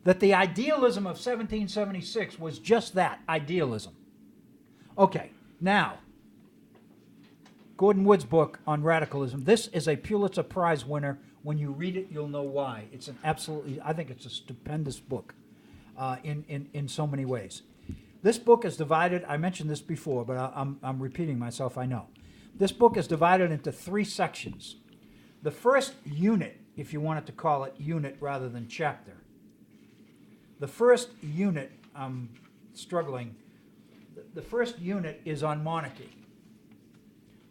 that the idealism of 1776 was just that, idealism. Okay, now, Gordon Wood's book on radicalism. This is a Pulitzer Prize winner. When you read it, you'll know why. It's an absolutely, I think it's a stupendous book in so many ways. This book is divided, I mentioned this before, but I'm repeating myself, I know. This book is divided into 3 sections. The first unit, if you wanted to call it unit rather than chapter, the first unit, I'm struggling, the first unit is on monarchy.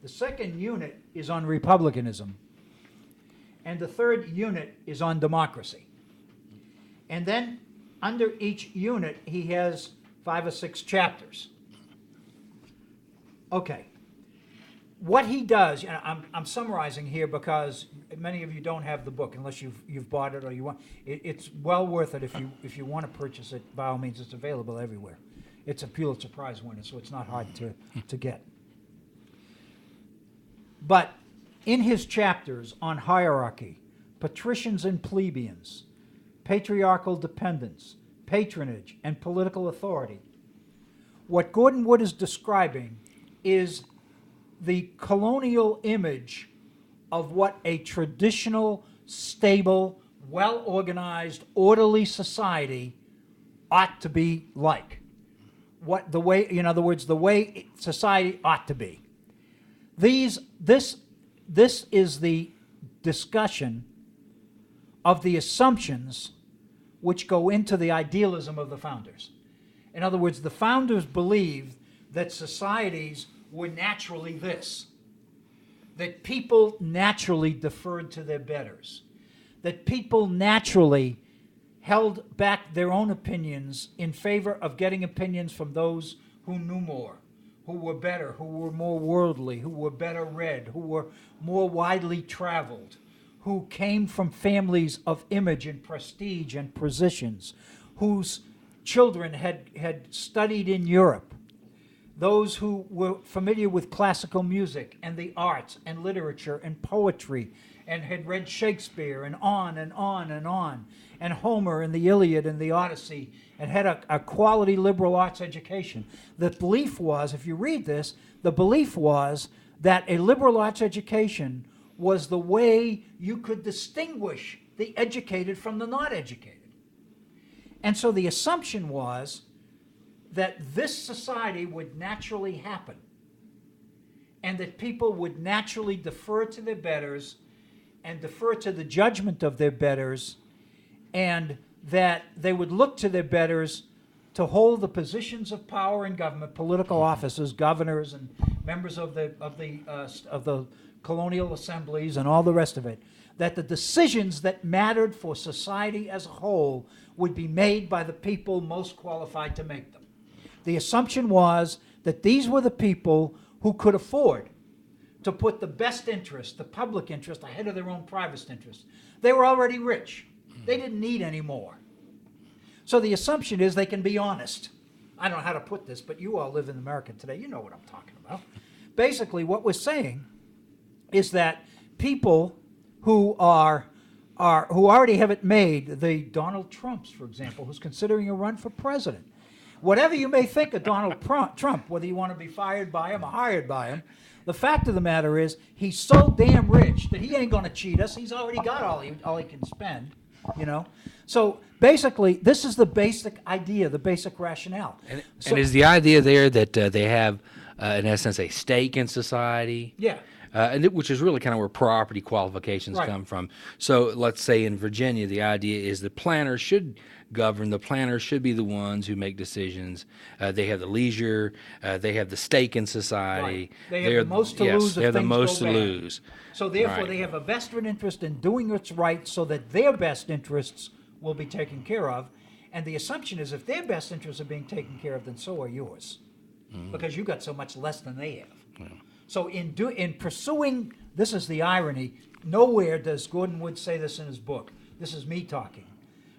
The second unit is on republicanism. And the third unit is on democracy. And then under each unit, he has 5 or 6 chapters. Okay. What he does, and I'm summarizing here because many of you don't have the book unless you've bought it or you want. It's well worth it if you want to purchase it. By all means, it's available everywhere. It's a Pulitzer Prize winner, so it's not hard to get. But in his chapters on hierarchy, patricians and plebeians, patriarchal dependence, patronage, and political authority, what Gordon Wood is describing is the colonial image of what a traditional, stable, well-organized, orderly society ought to be like. What the way, in other words, the way society ought to be. This is the discussion of the assumptions which go into the idealism of the founders. In other words, the founders believed that societies were naturally this, that people naturally deferred to their betters, that people naturally held back their own opinions in favor of getting opinions from those who knew more, who were better, who were more worldly, who were better read, who were more widely traveled, who came from families of image and prestige and positions, whose children had studied in Europe, those who were familiar with classical music and the arts and literature and poetry and had read Shakespeare and on and on and on, and Homer and the Iliad and the Odyssey, and had a quality liberal arts education. The belief was, if you read this, the belief was that a liberal arts education was the way you could distinguish the educated from the not educated. And so the assumption was that this society would naturally happen, and that people would naturally defer to their betters and defer to the judgment of their betters, and that they would look to their betters to hold the positions of power in government, political offices, governors and members of the colonial assemblies and all the rest of it, that the decisions that mattered for society as a whole would be made by the people most qualified to make them. The assumption was that these were the people who could afford to put the best interest, the public interest, ahead of their own private interest. They were already rich. They didn't need any more. So the assumption is they can be honest. I don't know how to put this, but you all live in America today. You know what I'm talking about. Basically, what we're saying is that people who who already have it made, the Donald Trumps, for example, who's considering a run for president. Whatever you may think of Donald Trump, whether you want to be fired by him or hired by him, the fact of the matter is he's so damn rich that he ain't going to cheat us. He's already got all he can spend, you know. So basically, this is the basic idea, the basic rationale. And is the idea there that they have, in essence, a stake in society? Yeah. Which is really kind of where property qualifications come from. So let's say in Virginia, the idea is the planners should govern. The planners should be the ones who make decisions. They have the leisure. They have the stake in society. Right. They have the most to lose if they have the things most go to bad. lose. So therefore, they have a vested interest in doing what's right so that their best interests will be taken care of. And the assumption is if their best interests are being taken care of, then so are yours. Because you got so much less than they have. So in pursuing, this is the irony, nowhere does Gordon Wood say this in his book. This is me talking.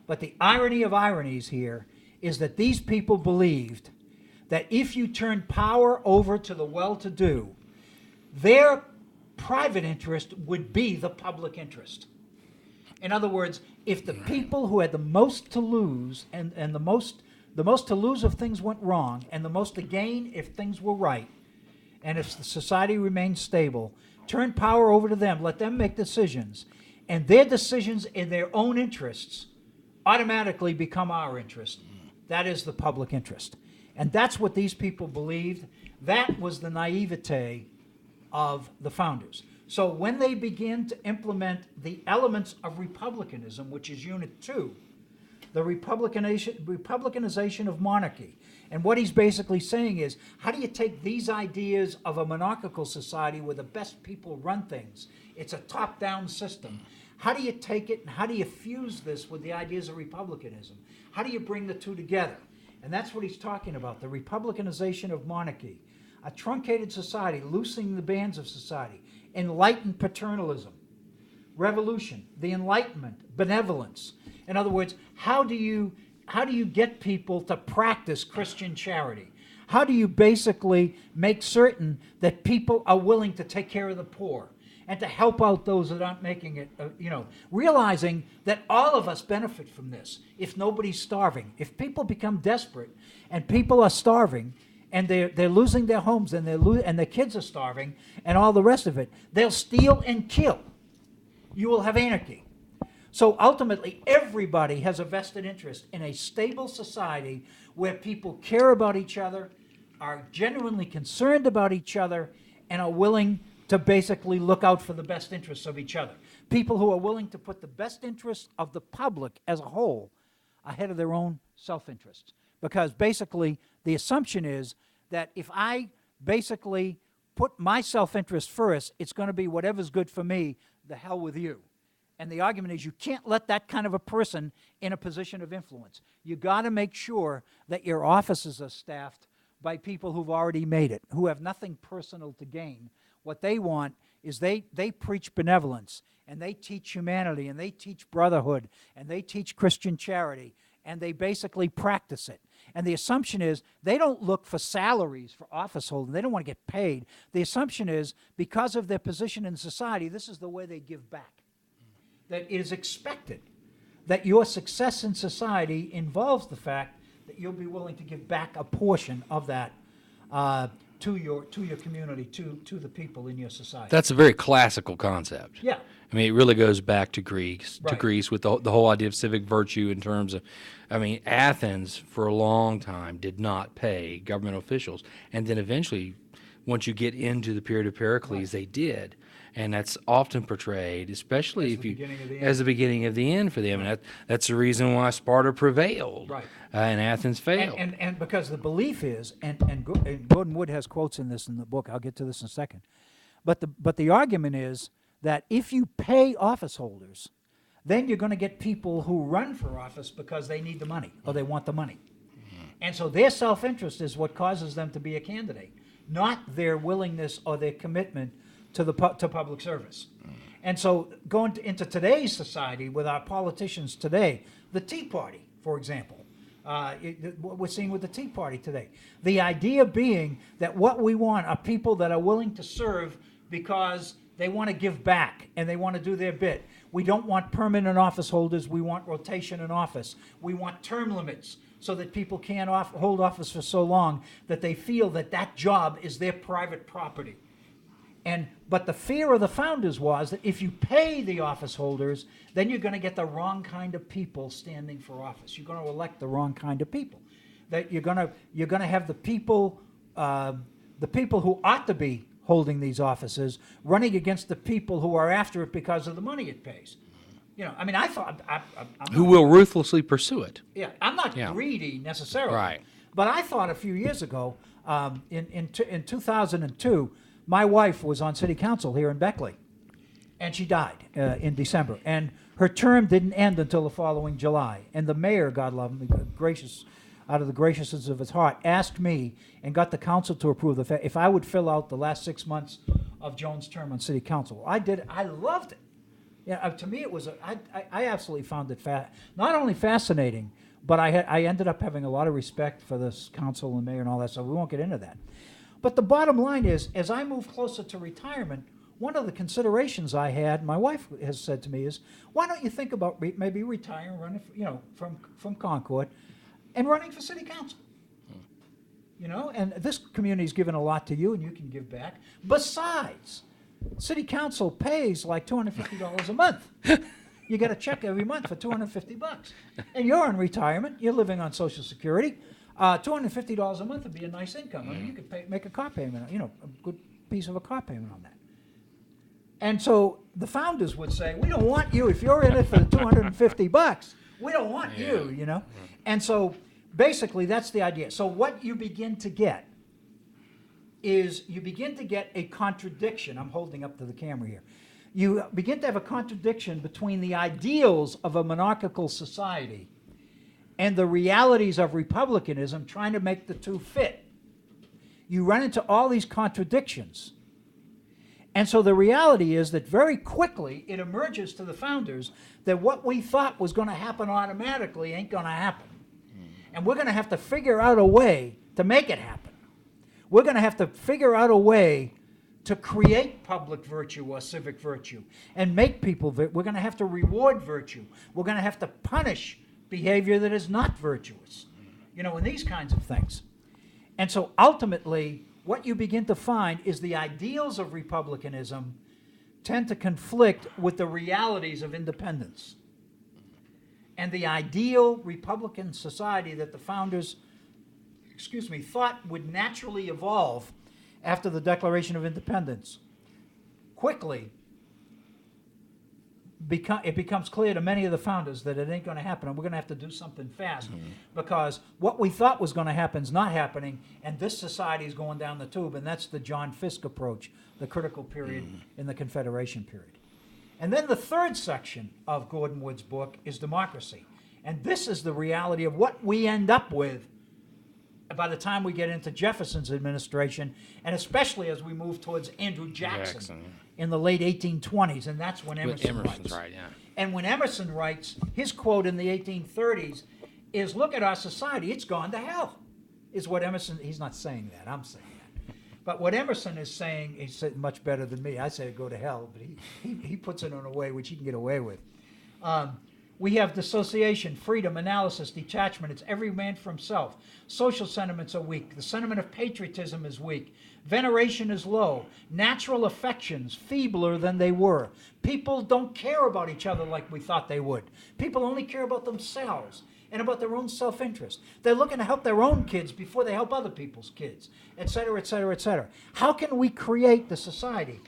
But the irony of ironies here is that these people believed that if you turned power over to the well-to-do, their private interest would be the public interest. In other words, if the people who had the most to lose and the most to lose if things went wrong and the most to gain if things were right, and if the society remained stable, turn power over to them, let them make decisions, and their decisions in their own interests automatically become our interest. That is the public interest. And that's what these people believed. That was the naivete of the founders. So when they begin to implement the elements of republicanism, which is Unit 2, the republicanization of monarchy, and what he's basically saying is, how do you take these ideas of a monarchical society where the best people run things? It's a top-down system. How do you take it and how do you fuse this with the ideas of republicanism? How do you bring the two together? And that's what he's talking about, the republicanization of monarchy, a truncated society, loosening the bands of society, enlightened paternalism, revolution, the Enlightenment, benevolence. In other words, how do you get people to practice Christian charity? How do you basically make certain that people are willing to take care of the poor and to help out those that aren't making it, realizing that all of us benefit from this if nobody's starving. If people become desperate and people are starving and they're losing their homes and their kids are starving and all the rest of it, they'll steal and kill. You will have anarchy. So ultimately, everybody has a vested interest in a stable society where people care about each other, are genuinely concerned about each other, and are willing to basically look out for the best interests of each other. People who are willing to put the best interests of the public as a whole ahead of their own self-interests. Because basically, the assumption is that if I basically put my self-interest first, it's going to be whatever's good for me, the hell with you. And the argument is you can't let that kind of a person in a position of influence. You got to make sure that your offices are staffed by people who've already made it, who have nothing personal to gain. What they want is they preach benevolence, and they teach humanity, and they teach brotherhood, and they teach Christian charity, and they basically practice it. And the assumption is they don't look for salaries for office holding. They don't want to get paid. The assumption is because of their position in society, this is the way they give back. That it is expected that your success in society involves the fact that you'll be willing to give back a portion of that to your community, to the people in your society. That's a very classical concept. Yeah. I mean, it really goes back to Greece, Right. with the whole idea of civic virtue in terms of, I mean, Athens for a long time did not pay government officials. And then eventually, once you get into the period of Pericles, they did. And that's often portrayed, especially As the beginning of the as end. the beginning of the end for them. And that's the reason why Sparta prevailed, Right. And Athens failed. And because the belief is, and Gordon Wood has quotes in this in the book, I'll get to this in a second, but the argument is that if you pay office holders, then you're going to get people who run for office because they need the money or they want the money. And so their self-interest is what causes them to be a candidate, not their willingness or their commitment to public service. And so going into today's society with our politicians today, the Tea Party, for example, what we're seeing with the Tea Party today, the idea being that what we want are people that are willing to serve because they want to give back and they want to do their bit. We don't want permanent office holders. We want rotation in office. We want term limits so that people can't hold office for so long that they feel that that job is their private property. But the fear of the founders was that if you pay the office holders, then you're going to get the wrong kind of people standing for office. You're going to elect the wrong kind of people. That you're going to have the people who ought to be holding these offices running against the people who are after it because of the money it pays. I mean, I thought Who will ruthlessly pursue it. yeah, I'm not Yeah. greedy necessarily. Right. But I thought a few years ago, in 2002, my wife was on city council here in Beckley. And she died in December. And her term didn't end until the following July. And the mayor, God love him, gracious, out of the graciousness of his heart, asked me and got the council to approve the fact if I would fill out the last 6 months of Joan's term on city council. I did it. I loved it. Yeah, to me it was, I absolutely found it not only fascinating, but I ended up having a lot of respect for this council and mayor and all that, so we won't get into that. But the bottom line is, as I move closer to retirement, one of the considerations I had, my wife has said to me, is why don't you think about maybe retiring, running, from Concord, and running for city council? And this community's given a lot to you, and you can give back. Besides, city council pays like $250 a month. You get a check every month for $250, and you're in retirement. You're living on Social Security. $250 a month would be a nice income. I mean, you could make a car payment, a good piece of a car payment on that. And so the founders would say, we don't want you, if you're in it for the $250, we don't want you. And so basically that's the idea. So what you begin to get is a contradiction. I'm holding up to the camera here. You begin to have a contradiction between the ideals of a monarchical society and the realities of republicanism, trying to make the two fit. You run into all these contradictions. And so the reality is that very quickly it emerges to the founders that what we thought was going to happen automatically ain't going to happen. And we're going to have to figure out a way to make it happen. We're going to have to figure out a way to create public virtue or civic virtue and make people, we're going to have to reward virtue. We're going to have to punish behavior that is not virtuous, and these kinds of things. And so ultimately, what you begin to find is the ideals of republicanism tend to conflict with the realities of independence. And the ideal Republican society that the founders, thought would naturally evolve after the Declaration of Independence, quickly it becomes clear to many of the founders that it ain't going to happen, and we're going to have to do something fast, because what we thought was going to happen is not happening, and this society is going down the tube, and that's the John Fiske approach, the critical period in the Confederation period. And then the third section of Gordon Wood's book is democracy, and this is the reality of what we end up with by the time we get into Jefferson's administration, and especially as we move towards Andrew Jackson. In the late 1820s, and that's when Emerson writes. Right, yeah. And when Emerson writes, his quote in the 1830s is, look at our society, it's gone to hell, is what Emerson, he's not saying that, I'm saying that. But what Emerson is saying, he said much better than me. I say go to hell, but he puts it in a way which he can get away with. We have dissociation, freedom, analysis, detachment. It's every man for himself. Social sentiments are weak. The sentiment of patriotism is weak. Veneration is low. Natural affections feebler than they were. People don't care about each other like we thought they would. People only care about themselves and about their own self-interest. They're looking to help their own kids before they help other people's kids, et cetera, et cetera, et cetera. How can we create the society?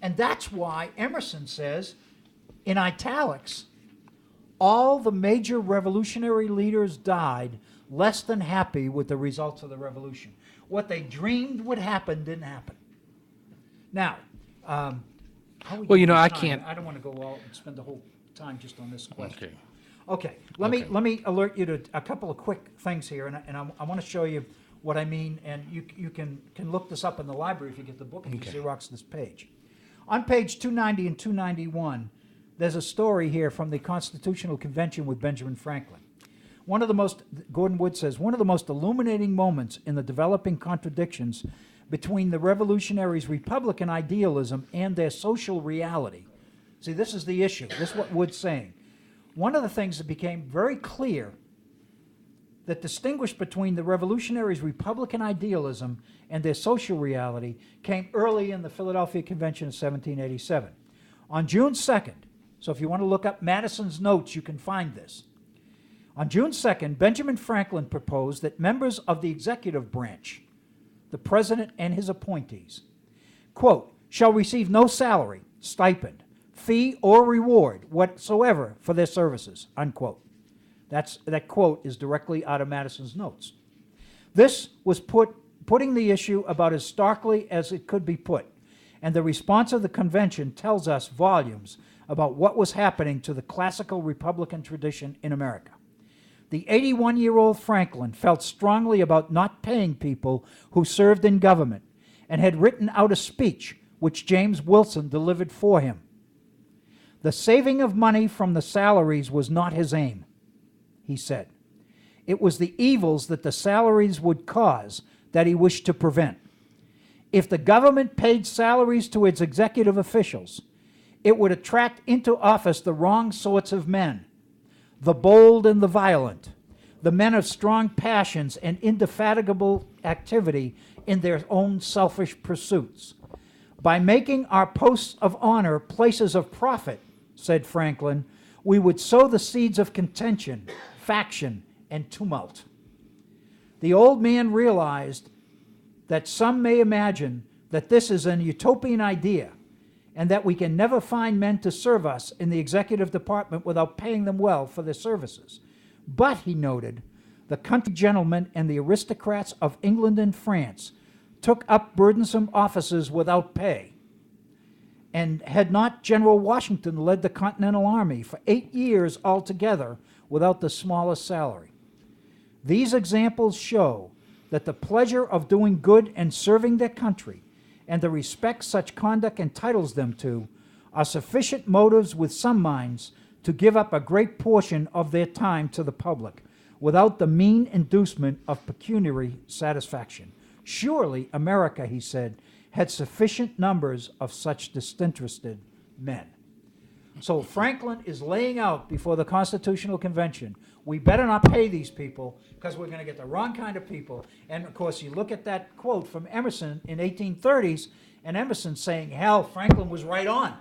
And that's why Emerson says, in italics, all the major revolutionary leaders died less than happy with the results of the revolution. What they dreamed would happen didn't happen. Now, how we Well, do I time? can't. I don't want to go all and spend the whole time just on this question. Okay. Okay. Let me alert you to a couple of quick things here, and I want to show you what I mean, and you can look this up in the library if you get the book and you Xerox this page. On page 290 and 291, there's a story here from the Constitutional Convention with Benjamin Franklin. Gordon Wood says, one of the most illuminating moments in the developing contradictions between the revolutionaries' Republican idealism and their social reality. See, this is the issue. This is what Wood's saying. One of the things that became very clear that distinguished between the revolutionaries' Republican idealism and their social reality came early in the Philadelphia Convention of 1787. On June 2nd, so if you want to look up Madison's notes, you can find this. On June 2nd, Benjamin Franklin proposed that members of the executive branch, the president and his appointees, quote, shall receive no salary, stipend, fee, or reward whatsoever for their services, unquote. That quote is directly out of Madison's notes. This was putting the issue about as starkly as it could be put. and the response of the convention tells us volumes about what was happening to the classical Republican tradition in America. The 81-year-old Franklin felt strongly about not paying people who served in government and had written out a speech which James Wilson delivered for him. The saving of money from the salaries was not his aim, he said. It was the evils that the salaries would cause that he wished to prevent. If the government paid salaries to its executive officials, it would attract into office the wrong sorts of men, the bold and the violent, the men of strong passions and indefatigable activity in their own selfish pursuits. By making our posts of honor places of profit, said Franklin, we would sow the seeds of contention, faction, and tumult. The old man realized that some may imagine that this is an utopian idea and that we can never find men to serve us in the executive department without paying them well for their services. But, he noted, the country gentlemen and the aristocrats of England and France took up burdensome offices without pay. And had not General Washington led the Continental Army for 8 years altogether without the smallest salary? These examples show that the pleasure of doing good and serving their country and the respect such conduct entitles them to are sufficient motives with some minds to give up a great portion of their time to the public without the mean inducement of pecuniary satisfaction. Surely America, he said, had sufficient numbers of such disinterested men. So Franklin is laying out before the Constitutional Convention, we better not pay these people because we're going to get the wrong kind of people. And of course, you look at that quote from Emerson in 1830s, and Emerson saying, hell, Franklin was right on.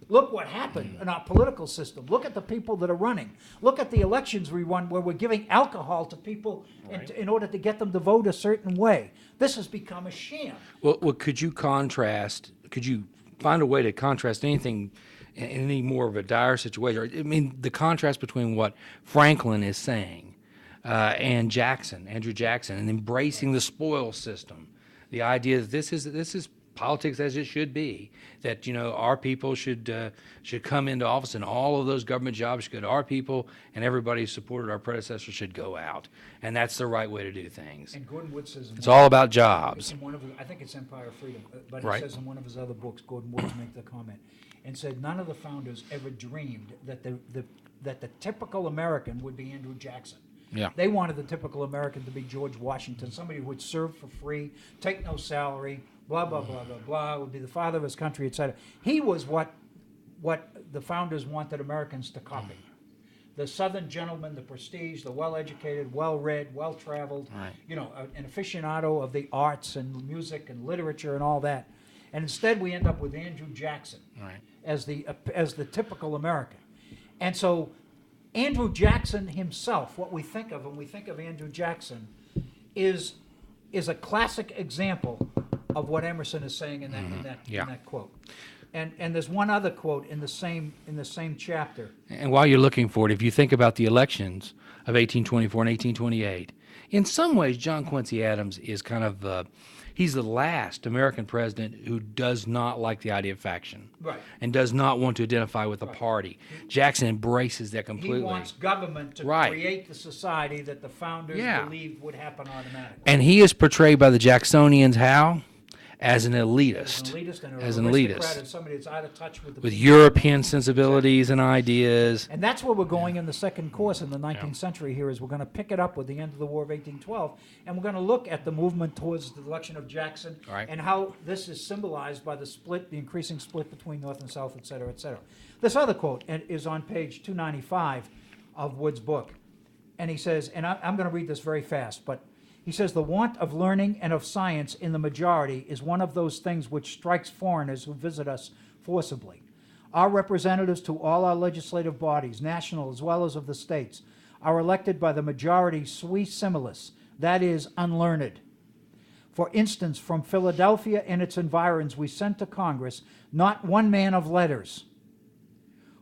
Look what happened in our political system. Look at the people that are running. Look at the elections we won where we're giving alcohol to people in order to get them to vote a certain way. This has become a sham. Well, could you find a way to contrast anything in any more of a dire situation? I mean, the contrast between what Franklin is saying and Andrew Jackson, and embracing the spoils system, the idea that this is politics as it should be, that our people should come into office and all of those government jobs should go to our people, and everybody who supported our predecessors should go out, and that's the right way to do things. And Gordon Wood says it's all about jobs. I think it's Empire of Freedom, but Right. He says in one of his other books, Gordon Wood makes the comment, and said none of the founders ever dreamed that the typical American would be Andrew Jackson. Yeah. They wanted the typical American to be George Washington, somebody who would serve for free, take no salary, blah, blah, blah, blah, blah, would be the father of his country, etc. He was what the founders wanted Americans to copy. The Southern gentleman, the prestige, the well-educated, well-read, well-traveled, Right. An aficionado of the arts and music and literature and all that. And instead we end up with Andrew Jackson Right. as the typical American. And so Andrew Jackson himself, what we think of when we think of Andrew Jackson, is a classic example of what Emerson is saying in that quote. And there's one other quote in the same chapter. And while you're looking for it, if you think about the elections of 1824 and 1828, in some ways, John Quincy Adams is kind of he's the last American president who does not like the idea of faction, Right. and does not want to identify with a party. Jackson embraces that completely. He wants government to Right. create the society that the founders Yeah. believed would happen automatically. And he is portrayed by the Jacksonians how? As an elitist. As an aristocrat and somebody that's out of touch with the With people. European sensibilities and ideas. And that's where we're going in the second course in the 19th century here, is we're going to pick it up with the end of the War of 1812, and we're going to look at the movement towards the election of Jackson, Right. and how this is symbolized by the increasing split between North and South, et cetera, et cetera. This other quote is on page 295 of Wood's book, and he says, and I'm going to read this very fast, but he says, the want of learning and of science in the majority is one of those things which strikes foreigners who visit us forcibly. Our representatives to all our legislative bodies, national as well as of the states, are elected by the majority sui similis, that is, unlearned. For instance, from Philadelphia and its environs, we sent to Congress not one man of letters.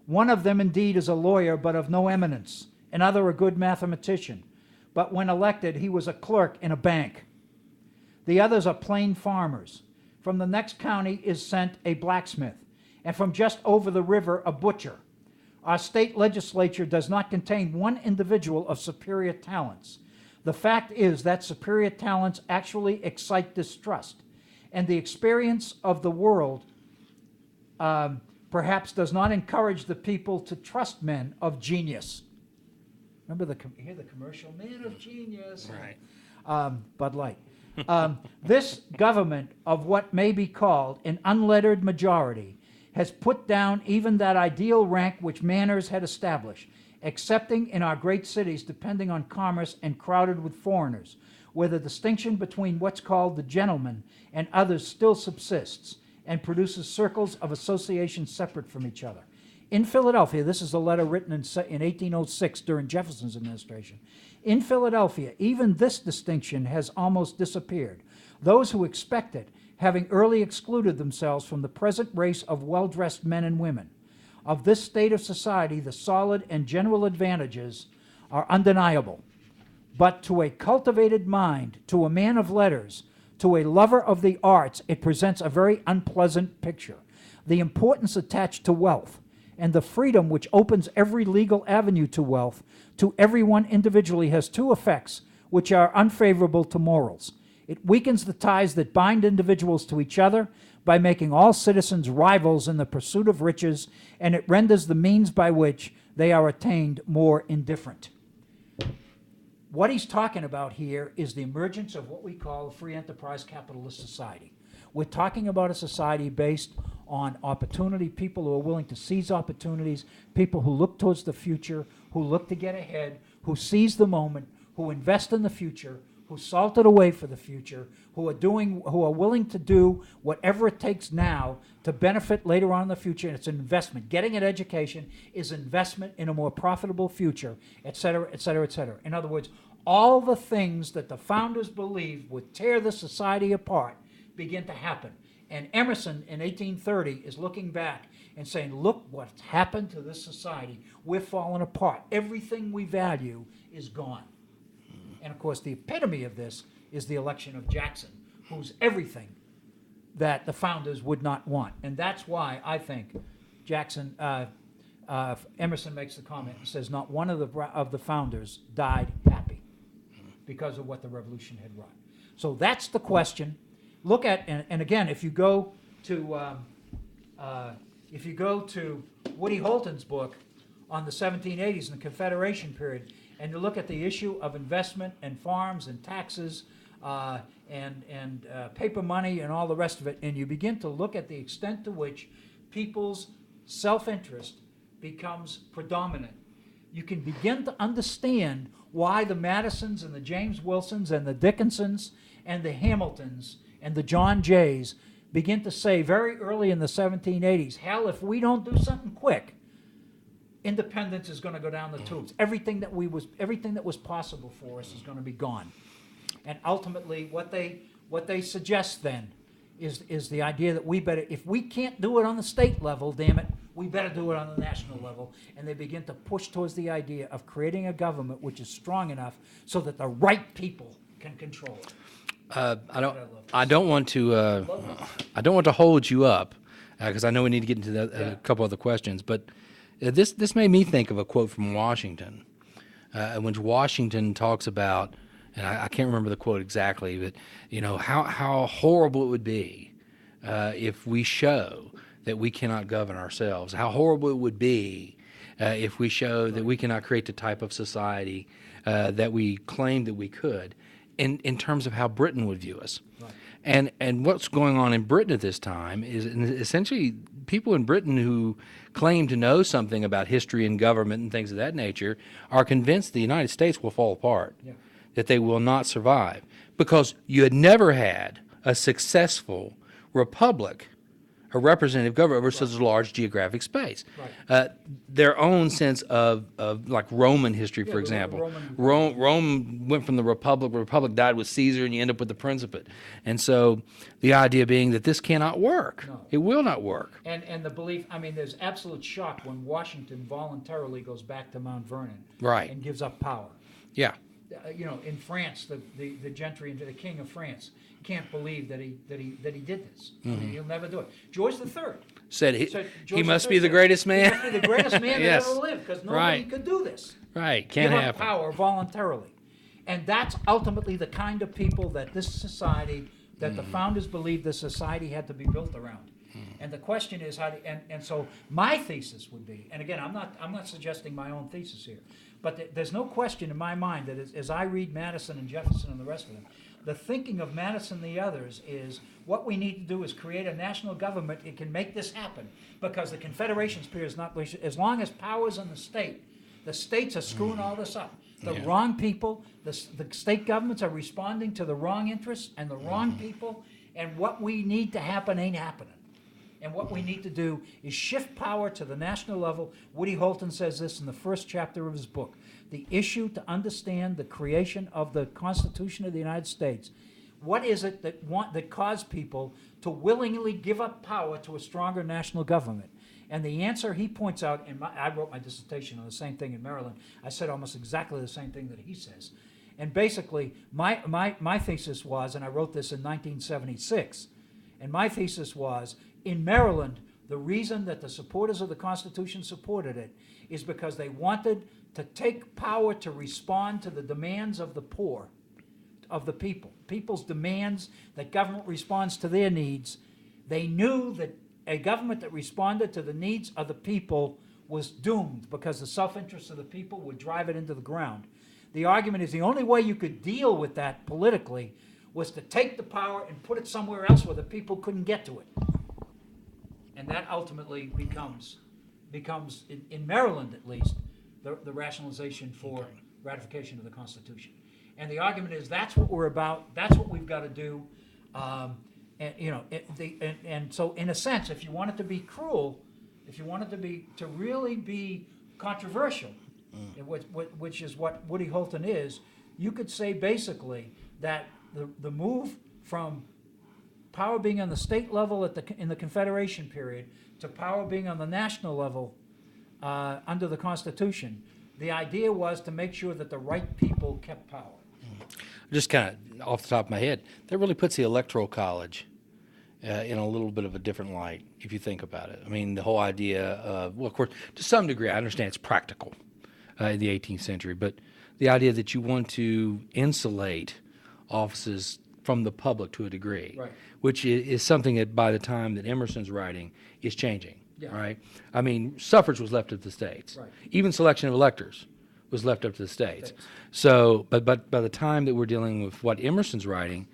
One of them indeed is a lawyer, but of no eminence, another a good mathematician. But when elected, he was a clerk in a bank. The others are plain farmers. From the next county is sent a blacksmith, and from just over the river a butcher. Our state legislature does not contain one individual of superior talents. The fact is that superior talents actually excite distrust, and the experience of the world perhaps does not encourage the people to trust men of genius. Remember hear the commercial, man of genius? Right. Bud Light. This government of what may be called an unlettered majority has put down even that ideal rank which manners had established, excepting in our great cities depending on commerce and crowded with foreigners, where the distinction between what's called the gentleman and others still subsists and produces circles of association separate from each other. In Philadelphia, this is a letter written in 1806 during Jefferson's administration. In Philadelphia, even this distinction has almost disappeared. Those who expect it, having early excluded themselves from the present race of well-dressed men and women. Of this state of society, the solid and general advantages are undeniable. But to a cultivated mind, to a man of letters, to a lover of the arts, it presents a very unpleasant picture. The importance attached to wealth, and the freedom which opens every legal avenue to wealth to everyone individually has two effects which are unfavorable to morals. It weakens the ties that bind individuals to each other by making all citizens rivals in the pursuit of riches, and it renders the means by which they are attained more indifferent. What he's talking about here is the emergence of what we call a free enterprise capitalist society. We're talking about a society based on opportunity, people who are willing to seize opportunities, people who look towards the future, who look to get ahead, who seize the moment, who invest in the future, who salt it away for the future, who are willing to do whatever it takes now to benefit later on in the future. And it's an investment. Getting an education is investment in a more profitable future, et cetera, et cetera, et cetera. In other words, all the things that the founders believed would tear the society apart begin to happen. And Emerson in 1830 is looking back and saying, look what's happened to this society. We're falling apart. Everything we value is gone. And of course, the epitome of this is the election of Jackson, who's everything that the founders would not want. And that's why I think Emerson makes the comment and says not one of the founders died happy because of what the revolution had wrought. So that's the question. Look at, and again, if you go to Woody Holton's book on the 1780s and the Confederation period, and you look at the issue of investment and farms and taxes and paper money and all the rest of it, and you begin to look at the extent to which people's self-interest becomes predominant, you can begin to understand why the Madisons and the James Wilsons and the Dickinsons and the Hamiltons and the John Jays begin to say very early in the 1780s, hell, if we don't do something quick, independence is going to go down the tubes. Everything that was possible for us is going to be gone. And ultimately, what they suggest then is the idea that we better, if we can't do it on the state level, damn it, we better do it on the national level. And they begin to push towards the idea of creating a government which is strong enough so that the right people can control it. I don't want to hold you up because I know we need to get into a couple other questions, but this made me think of a quote from Washington, when Washington talks about, and I can't remember the quote exactly, but how horrible it would be if we show that we cannot govern ourselves. How horrible it would be if we show that we cannot create the type of society that we claim that we could. In terms of how Britain would view us. Right. And what's going on in Britain at this time is essentially people in Britain who claim to know something about history and government and things of that nature are convinced the United States will fall apart, that they will not survive, because you had never had a successful republic, a representative government over such a large geographic space. Right. Their own sense of like Roman history, for example. Rome went from the republic died with Caesar, and you end up with the Principate. And so the idea being that this cannot work. No. It will not work. And the belief, there's absolute shock when Washington voluntarily goes back to Mount Vernon. Right. And gives up power. Yeah. in France, the gentry and the king of France can't believe that he did this. I mean, he'll never do it. George III Said he must be the said, greatest man. He must be the greatest man Yes. that ever lived, because nobody Right. could do this. Right, can't Give up happen. power voluntarily. And that's ultimately the kind of people that this society, that the founders believed this society had to be built around. And the question is how to, and so my thesis would be, and again, I'm not suggesting my own thesis here, but there's no question in my mind that as I read Madison and Jefferson and the rest of them, the thinking of Madison and the others is what we need to do is create a national government. It can make this happen because the Confederation spirit is not, as long as power's in the states are screwing all this up. The wrong people, the state governments are responding to the wrong interests and the wrong people, and what we need to happen ain't happening. And what we need to do is shift power to the national level. Woody Holton says this in the first chapter of his book. The issue to understand the creation of the Constitution of the United States. What is it that caused people to willingly give up power to a stronger national government? And the answer he points out, and I wrote my dissertation on the same thing in Maryland. I said almost exactly the same thing that he says. And basically, my thesis was, and I wrote this in 1976, and my thesis was, in Maryland, the reason that the supporters of the Constitution supported it is because they wanted to take power to respond to the demands of the poor, of the people. People's demands, that government responds to their needs. They knew that a government that responded to the needs of the people was doomed because the self-interest of the people would drive it into the ground. The argument is the only way you could deal with that politically was to take the power and put it somewhere else where the people couldn't get to it. And that ultimately becomes in Maryland at least, the rationalization for ratification of the Constitution. And the argument is that's what we're about, that's what we've got to do. And so in a sense, if you want it to be cruel, if you want it to really be controversial, which is what Woody Holton is, you could say basically that the move from power being on the state level in the Confederation period to power being on the national level under the Constitution, the idea was to make sure that the right people kept power. Just kind of off the top of my head, that really puts the Electoral College in a little bit of a different light, if you think about it. I mean, the whole idea of, well, of course, to some degree, I understand it's practical in the 18th century, but the idea that you want to insulate offices from the public to a degree, Right. which is something that by the time that Emerson's writing is changing, Yeah. right? I mean, suffrage was left up to the states. Right. Even selection of electors was left up to the states. So, but by the time that we're dealing with what Emerson's writing,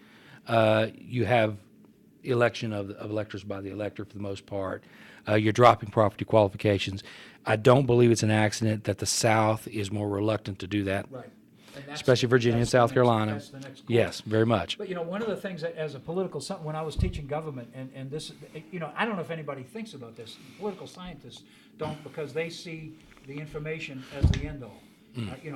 you have election of electors by the elector for the most part. You're dropping property qualifications. I don't believe it's an accident that the South is more reluctant to do that. Right. And Especially Virginia and South Carolina. That's the next course. Yes, very much. But one of the things that, as a political, when I was teaching government, and this, I don't know if anybody thinks about this. Political scientists don't, because they see the information as the end all.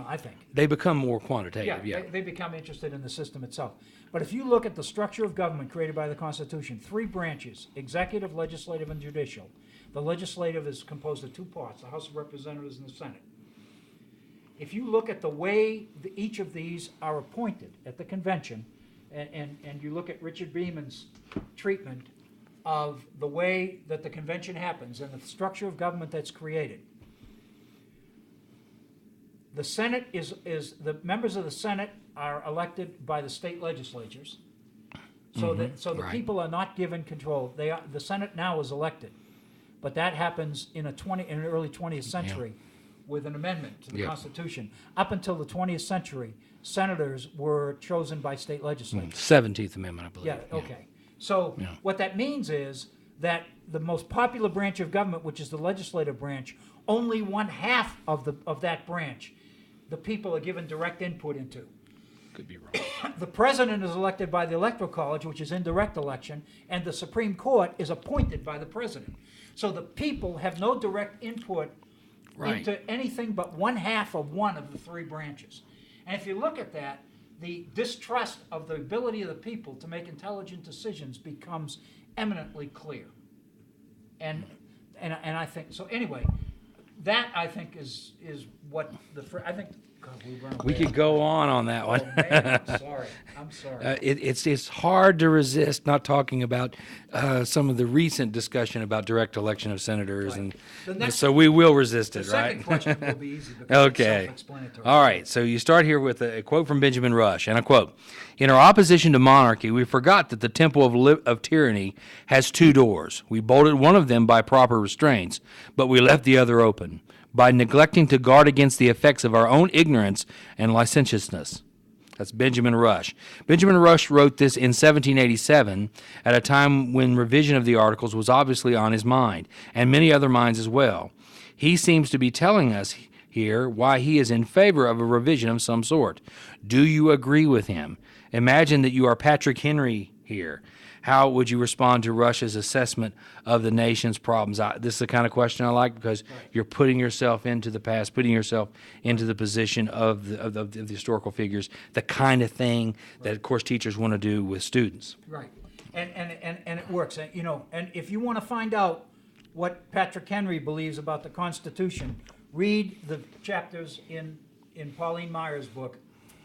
I think. They become more quantitative. Yeah. They become interested in the system itself. But if you look at the structure of government created by the Constitution, 3 branches: executive, legislative, and judicial. The legislative is composed of 2 parts: the House of Representatives and the Senate. If you look at the way each of these are appointed at the convention, and you look at Richard Beeman's treatment of the way that the convention happens and the structure of government that's created, the Senate is the members of the Senate are elected by the state legislatures, so the Right. people are not given control. The Senate now is elected, but that happens in an early 20th century. With an amendment to the Constitution. Up until the 20th century, senators were chosen by state legislatures. 17th Amendment, I believe. Yeah, okay. So what that means is that the most popular branch of government, which is the legislative branch, only 1/2 of that branch, the people are given direct input into. Could be wrong. The president is elected by the Electoral College, which is indirect election, and the Supreme Court is appointed by the president. So the people have no direct input into anything but 1/2 of one of the 3 branches. And if you look at that, the distrust of the ability of the people to make intelligent decisions becomes eminently clear. And I think so. Anyway, that I think is what I think God, we run We away. could go on that one. Oh, man, I'm sorry. I'm sorry. It's hard to resist not talking about some of the recent discussion about direct election of senators, Right. and The next- so we will resist The it, right? second question will be easy because it's Okay. self-explanatory. All right. So you start here with a quote from Benjamin Rush, and I quote: "In our opposition to monarchy, we forgot that the temple of tyranny has two doors. We bolted one of them by proper restraints, but we left the other open, by neglecting to guard against the effects of our own ignorance and licentiousness." That's Benjamin Rush. Benjamin Rush wrote this in 1787 at a time when revision of the Articles was obviously on his mind, and many other minds as well. He seems to be telling us here why he is in favor of a revision of some sort. Do you agree with him? Imagine that you are Patrick Henry here. How would you respond to Rush's assessment of the nation's problems? This is the kind of question I like because you're putting yourself into the past, putting yourself into the position of the historical figures, the kind of thing that, of course, teachers want to do with students. Right. And it works. And, and if you want to find out what Patrick Henry believes about the Constitution, read the chapters in Pauline Meyer's book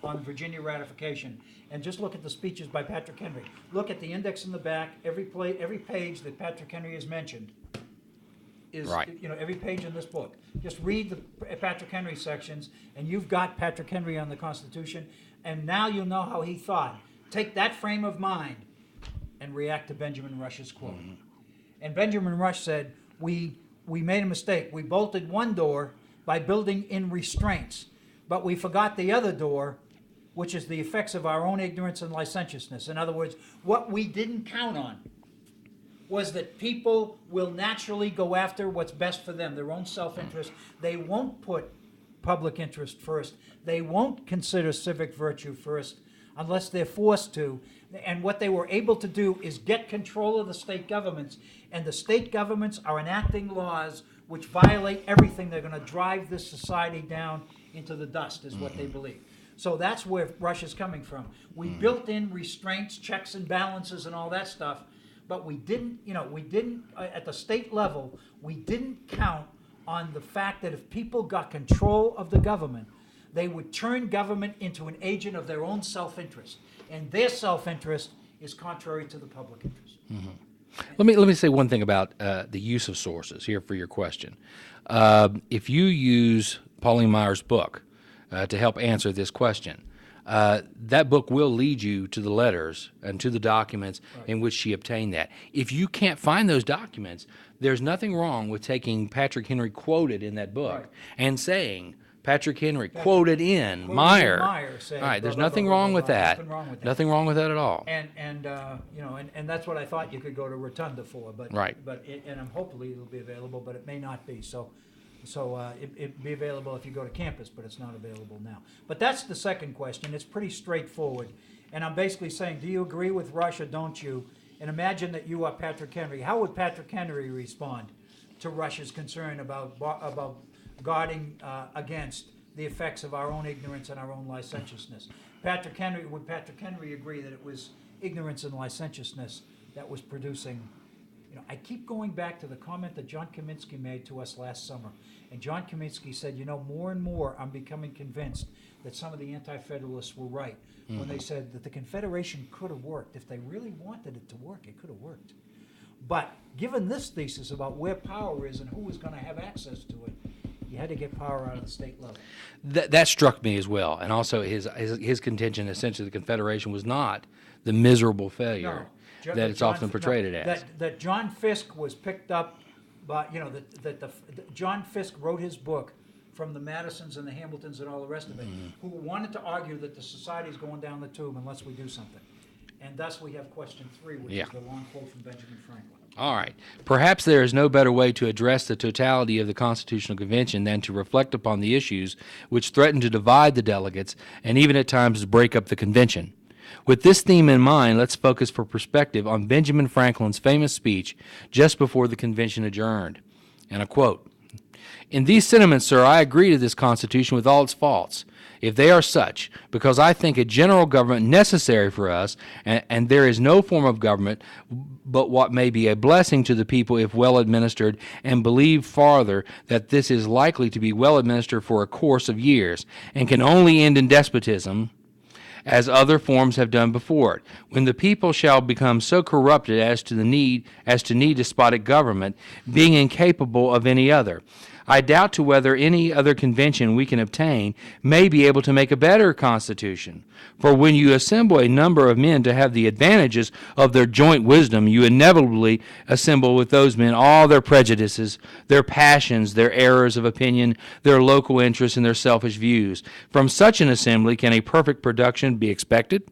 on Virginia ratification, and just look at the speeches by Patrick Henry. Look at the index in the back. Every page that Patrick Henry has mentioned is, right. Every page in this book. Just read the Patrick Henry sections, and you've got Patrick Henry on the Constitution, and now you'll know how he thought. Take that frame of mind and react to Benjamin Rush's quote. Mm-hmm. And Benjamin Rush said, we made a mistake. We bolted one door by building in restraints, but we forgot the other door, which is the effects of our own ignorance and licentiousness. In other words, what we didn't count on was that people will naturally go after what's best for them, their own self-interest. They won't put public interest first. They won't consider civic virtue first unless they're forced to. And what they were able to do is get control of the state governments, and the state governments are enacting laws which violate everything. They're going to drive this society down into the dust, is what they believe. So that's where Rush is coming from. We built in restraints, checks and balances and all that stuff, but we didn't, at the state level, we didn't count on the fact that if people got control of the government, they would turn government into an agent of their own self-interest. And their self-interest is contrary to the public interest. Mm-hmm. Let me say one thing about the use of sources here for your question. If you use Pauline Meyer's book to help answer this question, that book will lead you to the letters and to the documents in which she obtained that. If you can't find those documents, there's nothing wrong with taking Patrick Henry quoted in that book and saying, Patrick Henry quoted in Meyer. Said, all right, there's nothing wrong with that. Nothing wrong with that at all. And that's what I thought you could go to Rotunda for. But hopefully it'll be available, but it may not be. So it'll be available if you go to campus, but it's not available now. But that's the second question. It's pretty straightforward. And I'm basically saying, do you agree with Rush or don't you? And imagine that you are Patrick Henry. How would Patrick Henry respond to Rush's concern about guarding against the effects of our own ignorance and our own licentiousness? Would Patrick Henry agree that it was ignorance and licentiousness that was producing? I keep going back to the comment that John Kaminsky made to us last summer. And John Kaminsky said, more and more I'm becoming convinced that some of the anti-federalists were right when they said that the Confederation could have worked. If they really wanted it to work, it could have worked. But given this thesis about where power is and who was going to have access to it, you had to get power out of the state level. That struck me as well. And also his contention, essentially, the Confederation was not the miserable failure that it's often portrayed it as. That John Fiske was picked up by, John Fiske wrote his book from the Madisons and the Hamiltons and all the rest of it, who wanted to argue that the society is going down the tube unless we do something. And thus we have question 3, which is the long quote from Benjamin Franklin. All right. Perhaps there is no better way to address the totality of the Constitutional Convention than to reflect upon the issues which threaten to divide the delegates and even at times break up the convention. With this theme in mind, let's focus for perspective on Benjamin Franklin's famous speech just before the convention adjourned. And I quote, In these sentiments, sir, I agree to this Constitution with all its faults, if they are such, because I think a general government necessary for us, and there is no form of government but what may be a blessing to the people if well administered, and believe farther that this is likely to be well administered for a course of years, and can only end in despotism, as other forms have done before it. When the people shall become so corrupted as to need despotic government, being incapable of any other, I doubt to whether any other convention we can obtain may be able to make a better constitution. For when you assemble a number of men to have the advantages of their joint wisdom, you inevitably assemble with those men all their prejudices, their passions, their errors of opinion, their local interests, and their selfish views. From such an assembly can a perfect production be expected?